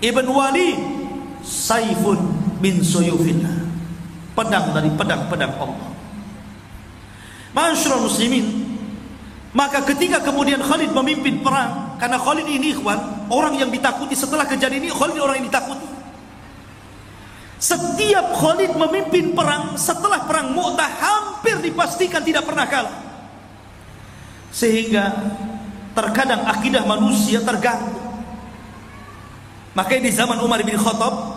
ibn Walid, saifun min suyufillah, pedang dari pedang-pedang Allah. Ma'asyiral muslimin, maka ketika kemudian Khalid memimpin perang, karena Khalid ini ikhwan, orang yang ditakuti setelah kejadian ini, Khalid orang yang ditakuti. Setiap Khalid memimpin perang setelah perang Mu'tah, hampir dipastikan tidak pernah kalah. Sehingga terkadang akidah manusia terganggu. Makanya di zaman Umar bin Khattab,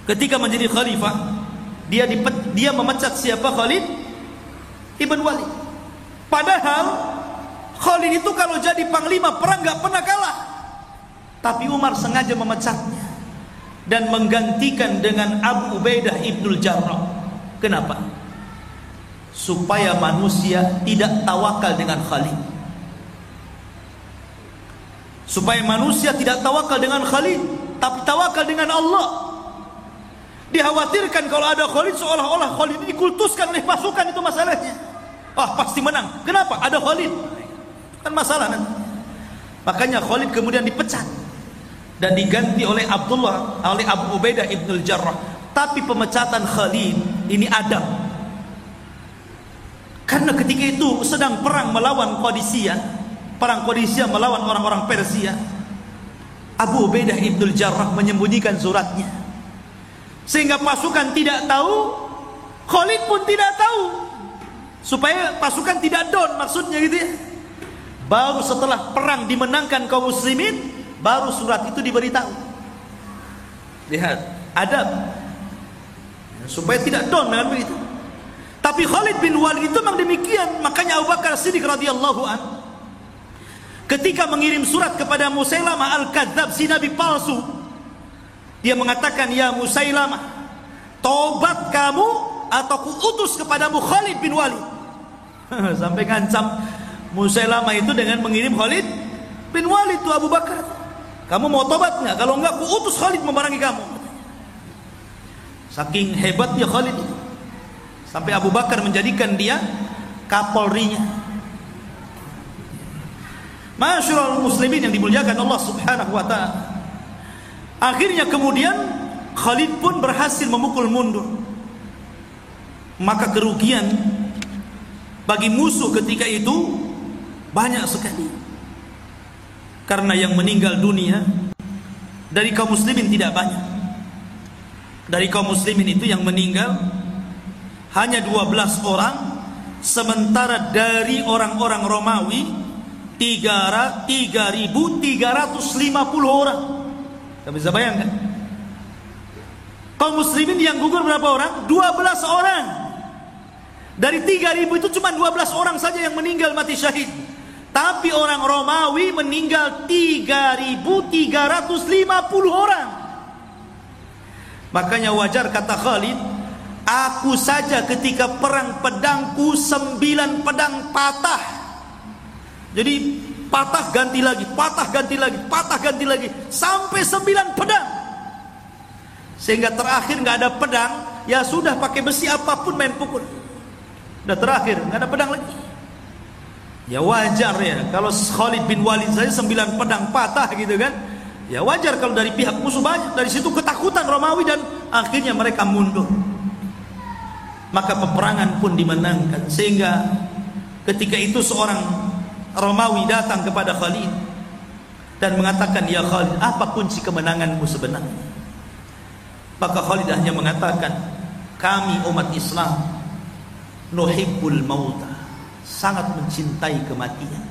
ketika menjadi khalifah, dia memecat siapa? Khalid ibn Walid. Padahal Khalid itu kalau jadi panglima perang gak pernah kalah, tapi Umar sengaja memecatnya dan menggantikan dengan Abu Ubaidah ibnul Jarrah. Kenapa? Supaya manusia tidak tawakal dengan Khalid. Supaya manusia tidak tawakal dengan Khalid, tapi tawakal dengan Allah. Dikhawatirkan kalau ada Khalid, seolah-olah Khalid ini dikultuskan oleh pasukan, itu masalahnya. Pasti menang. Kenapa? Ada Khalid. Kan masalah nanti. Makanya Khalid kemudian dipecat dan diganti oleh Abu Ubaidah ibnul Jarrah. Tapi pemecatan Khalid ini adab. Karena ketika itu sedang perang melawan Qadisiyah, perang Qadisiyah melawan orang-orang Persia. Abu Ubaidah ibnul Jarrah menyembunyikan suratnya, sehingga pasukan tidak tahu, Khalid pun tidak tahu, supaya pasukan tidak down, maksudnya gitu ya. Baru setelah perang dimenangkan kaum muslimin, baru surat itu diberitahu. Lihat, adab, supaya tidak down dengan begitu. Tapi Khalid bin Walid itu memang demikian. Makanya Abu Bakar Siddiq radhiyallahu an, ketika mengirim surat kepada Musailamah al-Kadzab, si nabi palsu, dia mengatakan, ya Musailamah, tobat kamu atau ku utus kepadamu Khalid bin Walid. Sampai ngancam Musailamah itu dengan mengirim Khalid bin Walid itu Abu Bakar, kamu mau tobat nggak? Kalau enggak, ku utus Khalid memerangi kamu. Saking hebatnya Khalid itu, sampai Abu Bakar menjadikan dia kapolrinya. Masyarul muslimin yang dimuliakan Allah Subhanahu wa taala. Akhirnya kemudian Khalid pun berhasil memukul mundur. Maka kerugian bagi musuh ketika itu banyak sekali. Karena yang meninggal dunia dari kaum muslimin tidak banyak. Dari kaum muslimin itu yang meninggal hanya 12 orang, sementara dari orang-orang Romawi 3.350 orang. Kamu bisa bayangkan? Kaum muslimin yang gugur berapa orang? 12 orang. Dari 3.000 itu cuma 12 orang saja yang meninggal mati syahid. Tapi orang Romawi meninggal 3.350 orang. Makanya wajar kata Khalid, aku saja ketika perang pedangku 9 pedang patah. Jadi patah ganti lagi, patah ganti lagi, patah ganti lagi, sampai 9 pedang. Sehingga terakhir nggak ada pedang, ya sudah pakai besi apapun main pukul. Udah terakhir nggak ada pedang lagi. Ya wajar ya, kalau Khalid bin Walid saja 9 pedang patah gitu kan. Ya wajar kalau dari pihak musuh banyak. Dari situ ketakutan Romawi dan akhirnya mereka mundur. Maka peperangan pun dimenangkan. Sehingga ketika itu seorang Romawi datang kepada Khalid dan mengatakan, ya Khalid, apa kunci kemenanganmu sebenarnya? Maka Khalid hanya mengatakan, kami umat Islam nuhibbul mauta, sangat mencintai kematian.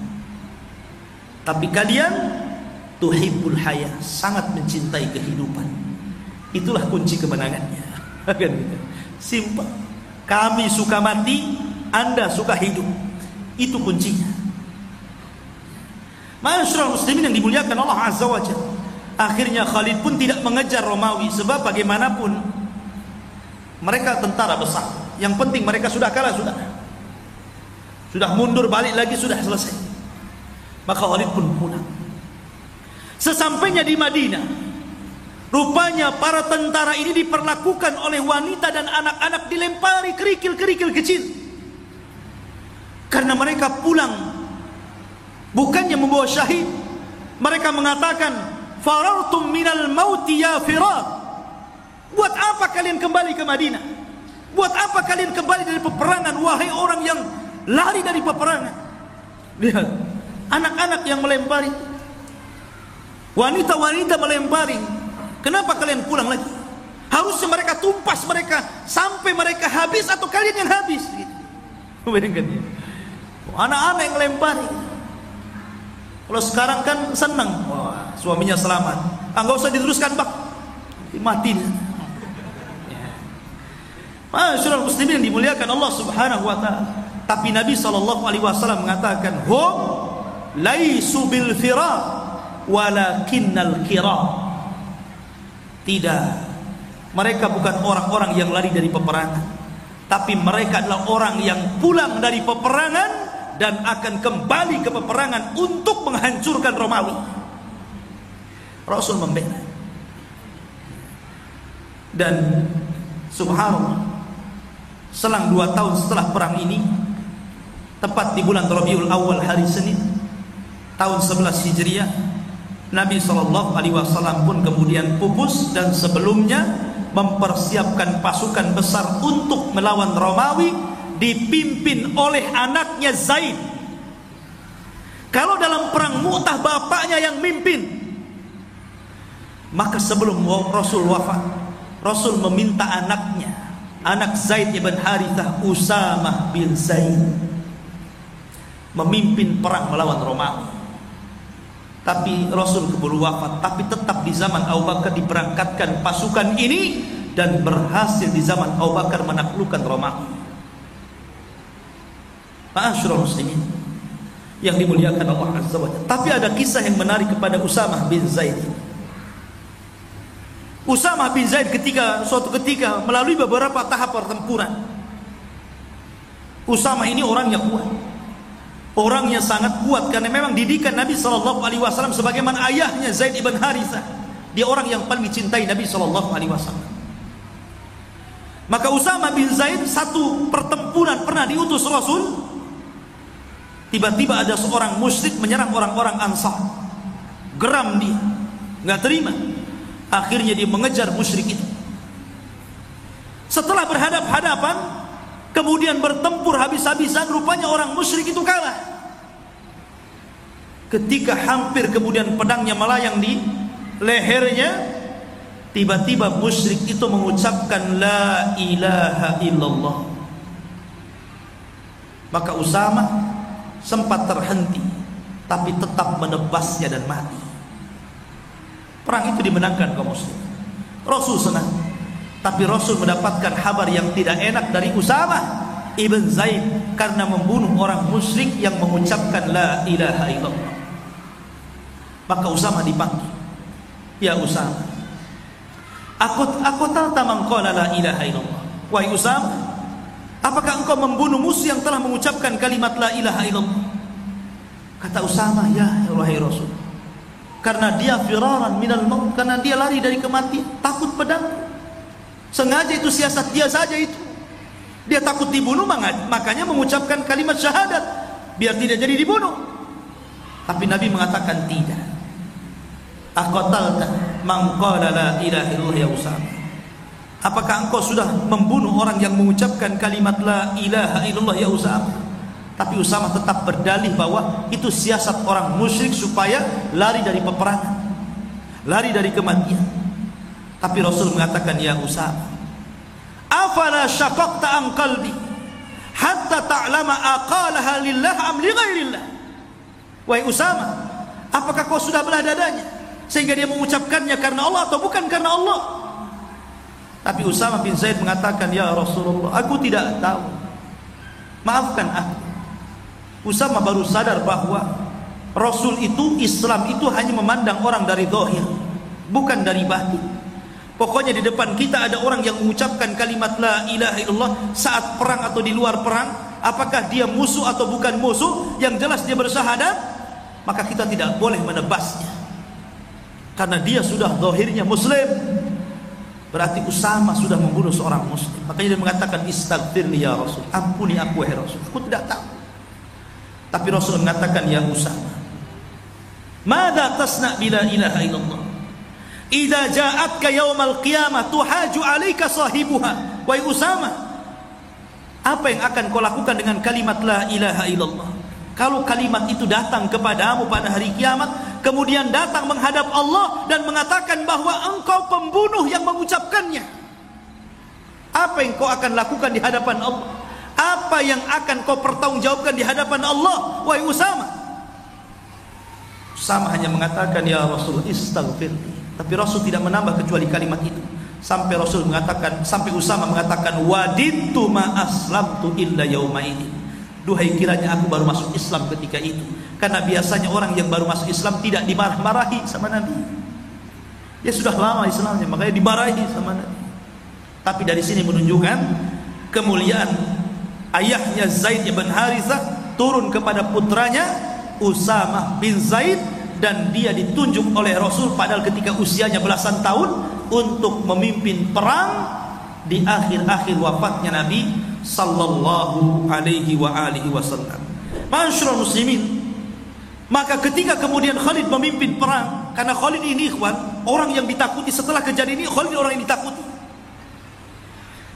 Tapi kalian tuhibbul haya, sangat mencintai kehidupan. Itulah kunci kemenangannya. Simpel. Kami suka mati, Anda suka hidup. Itu kuncinya. Masyarul muslimin yang dimuliakan Allah Azza wa Jalla. Akhirnya Khalid pun tidak mengejar Romawi, sebab bagaimanapun mereka tentara besar. Yang penting mereka sudah kalah, sudah mundur balik lagi, sudah selesai. Maka Khalid pun pulang. Sesampainya di Madinah, rupanya para tentara ini diperlakukan oleh wanita dan anak-anak, dilempari kerikil-kerikil kecil. Karena mereka pulang bukannya membawa syahid. Mereka mengatakan, farartum minal mauti ya firar. Buat apa kalian kembali ke Madinah? Buat apa kalian kembali dari peperangan, wahai orang yang lari dari peperangan? Lihat, anak-anak yang melempari, wanita-wanita melempari. Kenapa kalian pulang lagi? Harusnya mereka tumpas mereka sampai mereka habis, atau kalian yang habis gitu. Bayangkan ya, anak-anak yang melempari. Kalau sekarang kan senang, wah, suaminya selamat, nggak usah diteruskan bak, mati dia. Masyarul muslimin yang dimuliakan Allah Subhanahu wa taala. Tapi Nabi SAW mengatakan, hum laisu bil firar walakinnal kiram. Tidak, mereka bukan orang-orang yang lari dari peperangan, tapi mereka adalah orang yang pulang dari peperangan dan akan kembali ke peperangan untuk menghancurkan Romawi. Rasul membela. Dan subhanallah, selang 2 tahun setelah perang ini, tepat di bulan Rabiul Awal hari Senin tahun 11 Hijriah, Nabi SAW pun kemudian pupus dan sebelumnya mempersiapkan pasukan besar untuk melawan Romawi, dipimpin oleh anaknya Zaid. Kalau dalam perang Mu'tah bapaknya yang mimpin, maka sebelum Rasul wafat, Rasul meminta anaknya, anak Zaid ibn Harithah, Usamah bin Zaid, memimpin perang melawan Romawi. Tapi Rasul keburu wafat. Tapi tetap di zaman Abu Bakar diberangkatkan pasukan ini, dan berhasil di zaman Abu Bakar menaklukkan Romawi. Ma'asyiral muslimin yang dimuliakan Allah Azza wa Jalla. Tapi ada kisah yang menarik kepada Usamah bin Zaid. Usamah bin Zaid suatu ketika melalui beberapa tahap pertempuran. Usamah ini orang yang kuat. Orangnya sangat kuat karena memang didikan Nabi SAW sebagaimana ayahnya Zaid ibn Harithah. Dia orang yang paling dicintai Nabi SAW. Maka Usama bin Zaid, satu pertempuran pernah diutus Rasul, tiba-tiba ada seorang musyrik menyerang orang-orang Ansar. Geram dia, nggak terima. Akhirnya dia mengejar musyrik itu. Setelah berhadap-hadapan, kemudian bertempur habis-habisan, rupanya orang musyrik itu kalah. Ketika hampir kemudian pedangnya melayang di lehernya, tiba-tiba musyrik itu mengucapkan la ilaha illallah. Maka Usama sempat terhenti, tapi tetap menebasnya dan mati. Perang itu dimenangkan kaum muslim. Rasul senang, tapi Rasul mendapatkan kabar yang tidak enak dari Usama ibn Zaid karena membunuh orang musyrik yang mengucapkan la ilaha illallah. Maka Usama dipanggil, ya Usama, aku tahu tamang qala la ilaha illallah. Wahai Usama, apakah engkau membunuh musuh yang telah mengucapkan kalimat la ilaha illallah? Kata Usama, ya wahai Rasul, karena dia firaran minal maut, karena dia lari dari kematian, takut pedang. Sengaja itu siasat dia saja itu. Dia takut dibunuh, makanya mengucapkan kalimat syahadat biar tidak jadi dibunuh. Tapi Nabi mengatakan tidak. Aqatalta man qala la ilaha illallah ya Usama. Apakah engkau sudah membunuh orang yang mengucapkan kalimat la ilaha illallah ya Usama? Tapi Usama tetap berdalih bahwa itu siasat orang musyrik supaya lari dari peperangan, lari dari kematian. Tapi Rasul mengatakan, ya Usama, afala syaqaqta an qalbi hatta ta'lama aqalaha lillah am li ghairillah. Wahai Usama, apakah kau sudah belah dadanya sehingga dia mengucapkannya karena Allah atau bukan karena Allah? Tapi Usama bin Zaid mengatakan, ya Rasulullah, aku tidak tahu, maafkan aku. Usama baru sadar bahwa Rasul itu, Islam itu hanya memandang orang dari zahir, bukan dari batin. Pokoknya di depan kita ada orang yang mengucapkan kalimat la ilaha illallah saat perang atau di luar perang, apakah dia musuh atau bukan musuh, yang jelas dia bersyahadat, maka kita tidak boleh menebasnya karena dia sudah zahirnya muslim. Berarti Usama sudah membunuh seorang muslim. Makanya dia mengatakan, istaghfirli ya Rasul, ampuni aku wahai Rasul, aku tidak tahu. Tapi Rasul mengatakan, ya Usama, madza tasna bila ilaha illallah idza ja'atka yaumal qiyamah tuhaju 'alaika sahibuha. Wahai Usama, apa yang akan kau lakukan dengan kalimat la ilaha illallah kalau kalimat itu datang kepadamu pada hari kiamat, kemudian datang menghadap Allah dan mengatakan bahwa engkau pembunuh yang mengucapkannya? Apa yang kau akan lakukan di hadapan Allah? Apa yang akan kau pertanggungjawabkan di hadapan Allah, wahai Usama? Usama hanya mengatakan, ya Rasul, istaghfirli. Tapi Rasul tidak menambah kecuali kalimat itu. Sampai Rasul mengatakan, sampai Usama mengatakan, wadidtu ma aslamtu illa yauma ini. Duhai kiranya aku baru masuk Islam ketika itu. Karena biasanya orang yang baru masuk Islam tidak dimarah-marahi sama Nabi. Dia sudah lama Islamnya, makanya dimarahi sama Nabi. Tapi dari sini menunjukkan kemuliaan ayahnya Zaid ibn Harithah turun kepada putranya Usama bin Zaid, dan dia ditunjuk oleh Rasul padahal ketika usianya belasan tahun untuk memimpin perang di akhir-akhir wafatnya Nabi sallallahu alaihi wa alihi wasallam. Ma'asyiral muslimin, maka ketika kemudian Khalid memimpin perang, karena Khalid ini ikhwan, orang yang ditakuti setelah kejadian ini, Khalid orang yang ditakuti.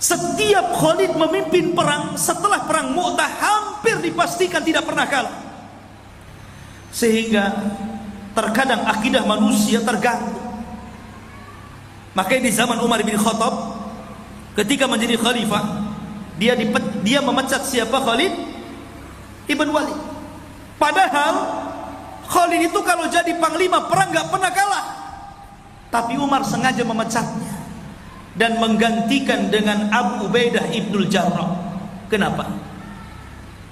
Setiap Khalid memimpin perang setelah perang Mu'tah hampir dipastikan tidak pernah kalah. Sehingga terkadang akidah manusia terganggu. Makanya di zaman Umar bin Khattab ketika menjadi khalifah, dia memecat siapa? Khalid ibn Walid. Padahal Khalid itu kalau jadi panglima perang gak pernah kalah, tapi Umar sengaja memecatnya dan menggantikan dengan Abu Ubaidah ibnul Jarrah. Kenapa?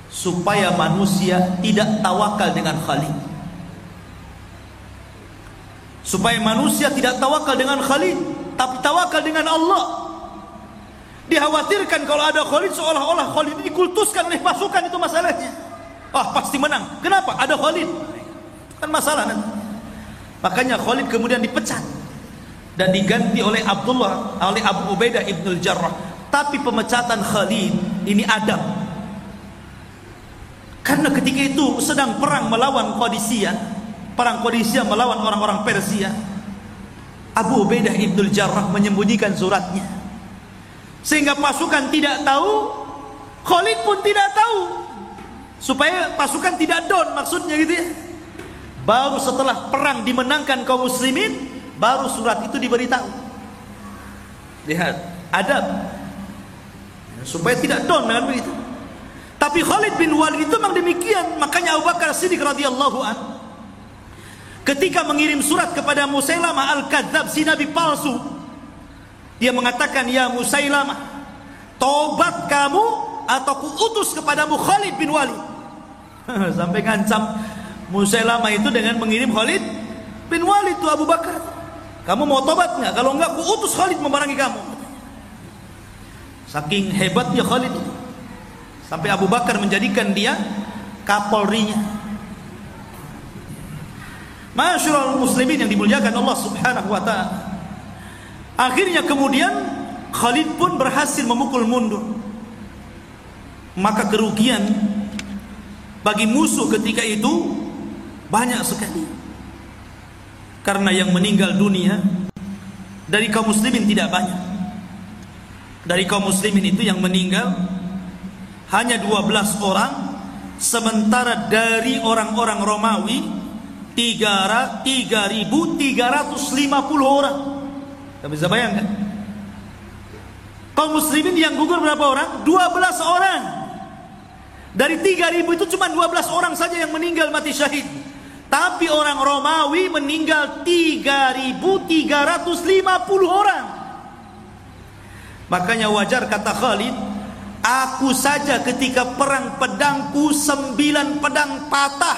Supaya manusia tidak tawakal dengan Khalid. Supaya manusia tidak tawakal dengan Khalid, tapi tawakal dengan Allah. Dikhawatirkan kalau ada Khalid, seolah-olah Khalid ini dikultuskan oleh pasukan, itu masalahnya. pasti menang. Kenapa? Ada Khalid. Kan masalah nanti. Makanya Khalid kemudian dipecat dan diganti oleh Abu Ubaidah ibn al-Jarrah. Tapi pemecatan Khalid ini adab, karena ketika itu sedang perang melawan Qadisiyah, perang Qadisiyah melawan orang-orang Persia. Abu Ubaidah ibn al-Jarrah menyembunyikan suratnya sehingga pasukan tidak tahu, Khalid pun tidak tahu, supaya pasukan tidak down, maksudnya gitu ya. Baru setelah perang dimenangkan kaum muslimin, baru surat itu diberitahu. Lihat, adab, supaya tidak down dengan begitu. Tapi Khalid bin Walid itu memang demikian. Makanya Abu Bakar Siddiq radhiyallahu anhu ketika mengirim surat kepada Musailamah al-Kadzab, si nabi palsu, dia mengatakan, ya Musailamah, tobat kamu atau ku utus kepadamu Khalid bin Walid. Sampai ngancam Musailamah itu dengan mengirim Khalid bin Walid itu Abu Bakar. Kamu mau tobat nggak? Kalau enggak, ku utus Khalid memerangi kamu. Saking hebatnya Khalid itu, sampai Abu Bakar menjadikan dia kapolrinya. Masyarul muslimin yang dimuliakan Allah Subhanahu wa ta'ala. Akhirnya kemudian Khalid pun berhasil memukul mundur. Maka kerugian bagi musuh ketika itu banyak sekali, karena yang meninggal dunia dari kaum muslimin tidak banyak. Dari kaum muslimin itu yang meninggal hanya 12 orang, sementara dari orang-orang Romawi 3.350 orang. Kita bisa bayangkan, kaum muslimin yang gugur berapa orang? 12 orang. Dari 3.000 itu cuma 12 orang saja yang meninggal mati syahid. Tapi orang Romawi meninggal 3.350 orang. Makanya wajar kata Khalid, aku saja ketika perang pedangku 9 pedang patah.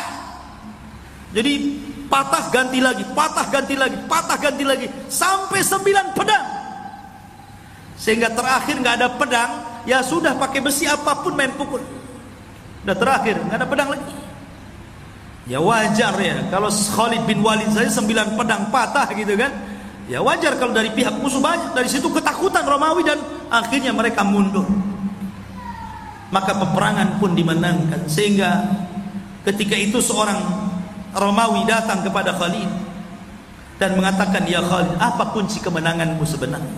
Jadi patah ganti lagi, patah ganti lagi, patah ganti lagi, sampai 9 pedang. Sehingga terakhir nggak ada pedang, ya sudah pakai besi apapun main pukul. Udah terakhir nggak ada pedang lagi. Ya wajar ya kalau Khalid bin Walid saja 9 pedang patah gitu kan. Ya wajar kalau dari pihak musuh banyak. Dari situ ketakutan Romawi dan akhirnya mereka mundur. Maka peperangan pun dimenangkan. Sehingga ketika itu seorang Romawi datang kepada Khalid dan mengatakan, ya Khalid, apa kunci kemenanganmu sebenarnya?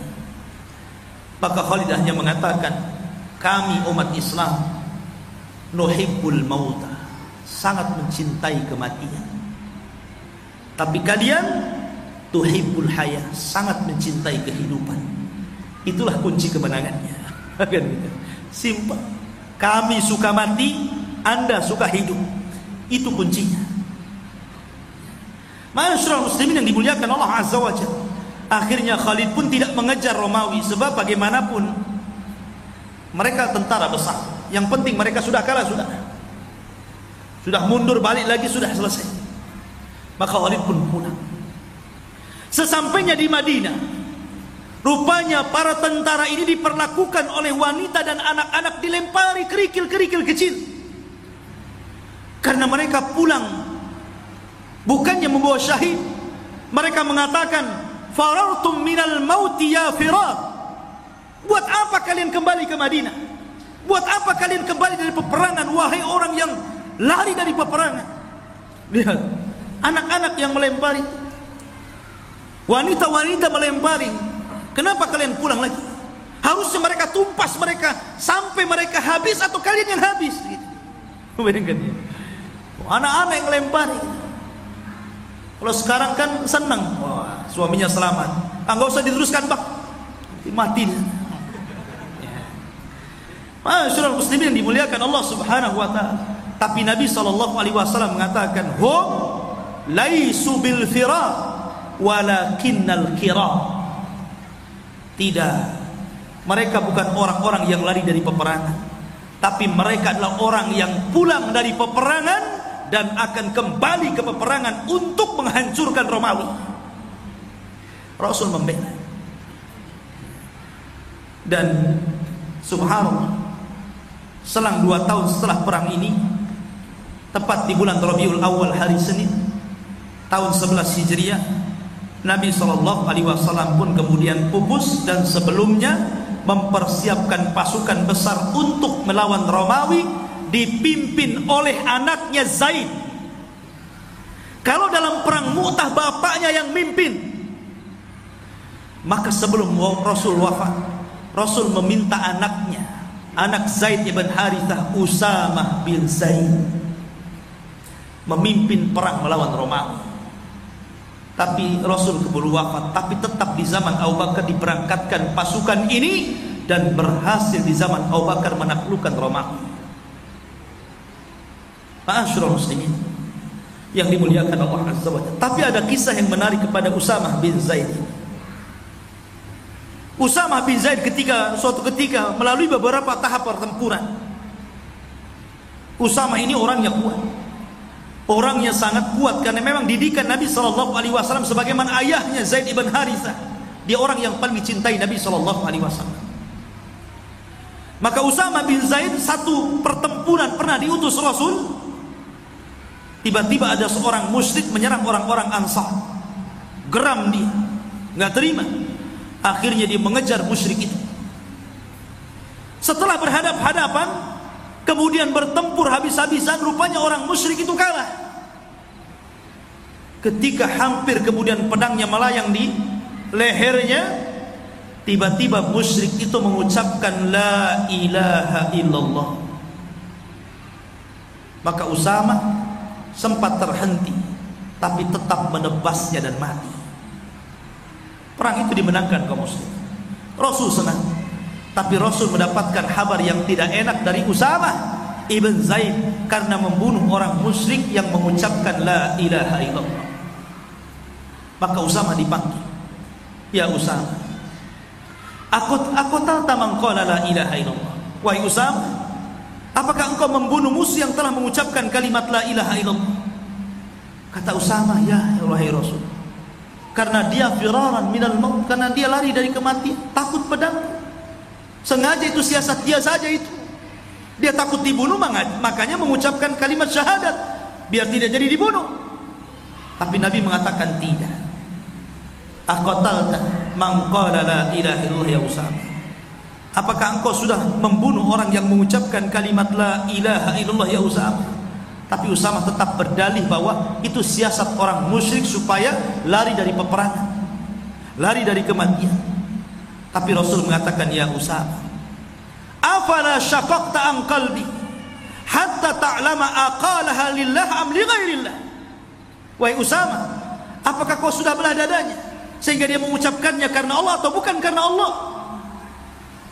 Maka Khalid hanya mengatakan, kami umat Islam nuhibbul mauta, sangat mencintai kematian. Tapi kalian tuhibbul haya, sangat mencintai kehidupan. Itulah kunci kemenangannya. Simpel. Kami suka mati, Anda suka hidup. Itu kuncinya. Masyarul muslimin yang dimuliakan Allah Azza wa Jalla. Akhirnya Khalid pun tidak mengejar Romawi, sebab bagaimanapun mereka tentara besar. Yang penting mereka sudah kalah, sudah mundur balik lagi, sudah selesai. Maka Khalid pun pulang. Sesampainya di Madinah, rupanya para tentara ini diperlakukan oleh wanita dan anak-anak, dilempari kerikil-kerikil kecil. Karena mereka pulang bukannya membawa syahid. Mereka mengatakan, farartum minal mauti ya firar. Buat apa kalian kembali ke Madinah? Buat apa kalian kembali dari peperangan, wahai orang yang lari dari peperangan? Lihat, anak-anak yang melempari, wanita-wanita melempari. Kenapa kalian pulang lagi? Harusnya mereka tumpas mereka sampai mereka habis, atau kalian yang habis gitu. Bayangkan ya, anak-anak yang melempari. Kalau sekarang kan senang, wah, suaminya selamat, nggak usah diteruskan bak, mati. Masyarul muslimin yang dimuliakan Allah Subhanahu wa ta'ala. Tapi Nabi SAW mengatakan, hum laisu bil firar walakinnal kiram. Tidak, mereka bukan orang-orang yang lari dari peperangan, tapi mereka adalah orang yang pulang dari peperangan dan akan kembali ke peperangan untuk menghancurkan Romawi. Rasul membela. Dan subhanallah, selang 2 tahun setelah perang ini, tepat di bulan Rabiul Awal hari Senin tahun 11 Hijriah, Nabi SAW pun kemudian pupus dan sebelumnya mempersiapkan pasukan besar untuk melawan Romawi dipimpin oleh anaknya Zaid. Kalau dalam perang Mu'tah bapaknya yang mimpin, maka sebelum Rasul wafat, Rasul meminta anaknya, anak Zaid ibn Harithah, Usamah bin Zaid, memimpin perang melawan Romawi. Tapi Rasul keburu wafat, tapi tetap di zaman Abu Bakar diberangkatkan pasukan ini dan berhasil di zaman Abu Bakar menaklukkan Romawi. Ma'asyiral muslimin yang dimuliakan Allah Azza wa Jalla. Tapi ada kisah yang menarik kepada Usamah bin Zaid. Usamah bin Zaid suatu ketika melalui beberapa tahap pertempuran. Usamah ini orangnya kuat, orangnya sangat kuat karena memang didikan Nabi SAW sebagaimana ayahnya Zaid ibn Harithah. Dia orang yang paling dicintai Nabi SAW. Maka Usamah bin Zaid satu pertempuran pernah diutus Rasul. Tiba-tiba ada seorang musyrik menyerang orang-orang Ansar. Geram dia, nggak terima. Akhirnya dia mengejar musyrik itu. Setelah berhadap-hadapan, kemudian bertempur habis-habisan, rupanya orang musyrik itu kalah. Ketika hampir kemudian pedangnya melayang di lehernya, tiba-tiba musyrik itu mengucapkan la ilaha illallah. Maka Usamah sempat terhenti, tapi tetap menebasnya dan mati. Perang itu dimenangkan kaum muslim. Rasul senang, tapi Rasul mendapatkan kabar yang tidak enak dari Usamah ibn Zaid karena membunuh orang musyrik yang mengucapkan la ilaha illallah. Maka Usamah dipanggil, ya Usamah, aku tahu tamang qala la ilaha illallah. Wahai Usamah, apakah engkau membunuh musuh yang telah mengucapkan kalimat la ilaha illallah? Kata Usamah, ya wahai Rasul, karena dia firaran minal maut, karena dia lari dari kematian, takut pedang. Sengaja itu siasat dia saja itu. Dia takut dibunuh, makanya mengucapkan kalimat syahadat biar tidak jadi dibunuh. Tapi Nabi mengatakan tidak. Aqatalta man qala la ilaha illallah ya Usamah. Apakah engkau sudah membunuh orang yang mengucapkan kalimat la ilaha illallah ya Usamah? Tapi Usamah tetap berdalih bahwa itu siasat orang musyrik supaya lari dari peperangan, lari dari kematian. Tapi Rasul mengatakan, ya Usamah, afala syaqaqta an qalbi hatta ta'lama aqalaha lillah am li ghairillah. Wahai Usamah, apakah kau sudah belah dadanya sehingga dia mengucapkannya karena Allah atau bukan karena Allah?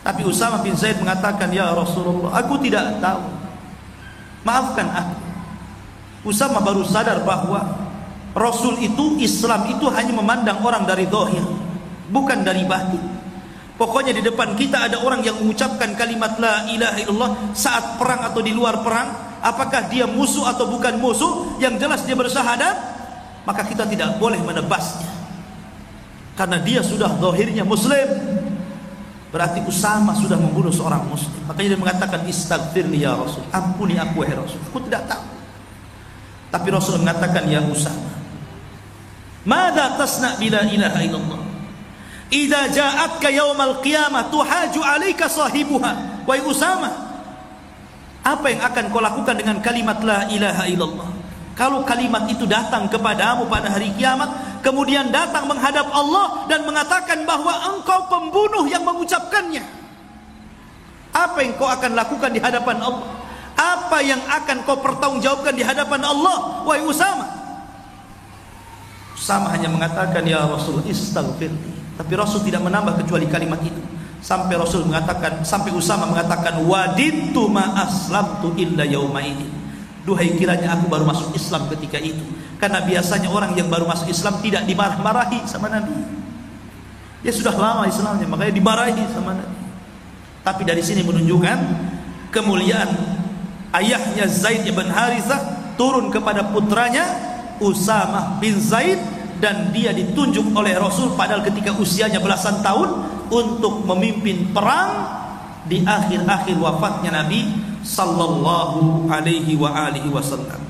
Tapi Usamah bin Zaid mengatakan, ya Rasulullah, aku tidak tahu, maafkan aku. Usamah baru sadar bahwa Rasul itu, Islam itu hanya memandang orang dari zahir, bukan dari batin. Pokoknya di depan kita ada orang yang mengucapkan kalimat la ilaha illallah saat perang atau di luar perang, apakah dia musuh atau bukan musuh, yang jelas dia bersyahadat, maka kita tidak boleh menebasnya karena dia sudah zahirnya muslim. Berarti Usamah sudah membunuh seorang muslim. Makanya dia mengatakan, istaghfirli ya Rasul, ampuni aku wahai Rasul, aku tidak tahu. Tapi Rasul mengatakan, ya Usamah, madza tasna bila ilaha illallah idza ja'atka yaumal qiyamah tuhaju 'alaika sahibuha. Wahai Usamah, apa yang akan kau lakukan dengan kalimat la ilaha illallah kalau kalimat itu datang kepadamu pada hari kiamat, kemudian datang menghadap Allah dan mengatakan bahwa engkau pembunuh yang mengucapkannya? Apa yang kau akan lakukan di hadapan Allah? Apa yang akan kau pertanggungjawabkan di hadapan Allah, wahai Usamah? Usamah hanya mengatakan, ya Rasul, istaghfirli. Tapi Rasul tidak menambah kecuali kalimat itu. Sampai Usamah mengatakan, wadidtu ma aslamtu illa yaumaidin. Duhai kiranya aku baru masuk Islam ketika itu. Karena biasanya orang yang baru masuk Islam tidak dimarah-marahi sama Nabi. Dia sudah lama Islamnya, makanya dimarahi sama Nabi. Tapi dari sini menunjukkan kemuliaan ayahnya Zaid ibn Harithah turun kepada putranya Usamah bin Zaid, dan dia ditunjuk oleh Rasul padahal ketika usianya belasan tahun untuk memimpin perang di akhir-akhir wafatnya Nabi sallallahu alaihi wa alihi wasallam.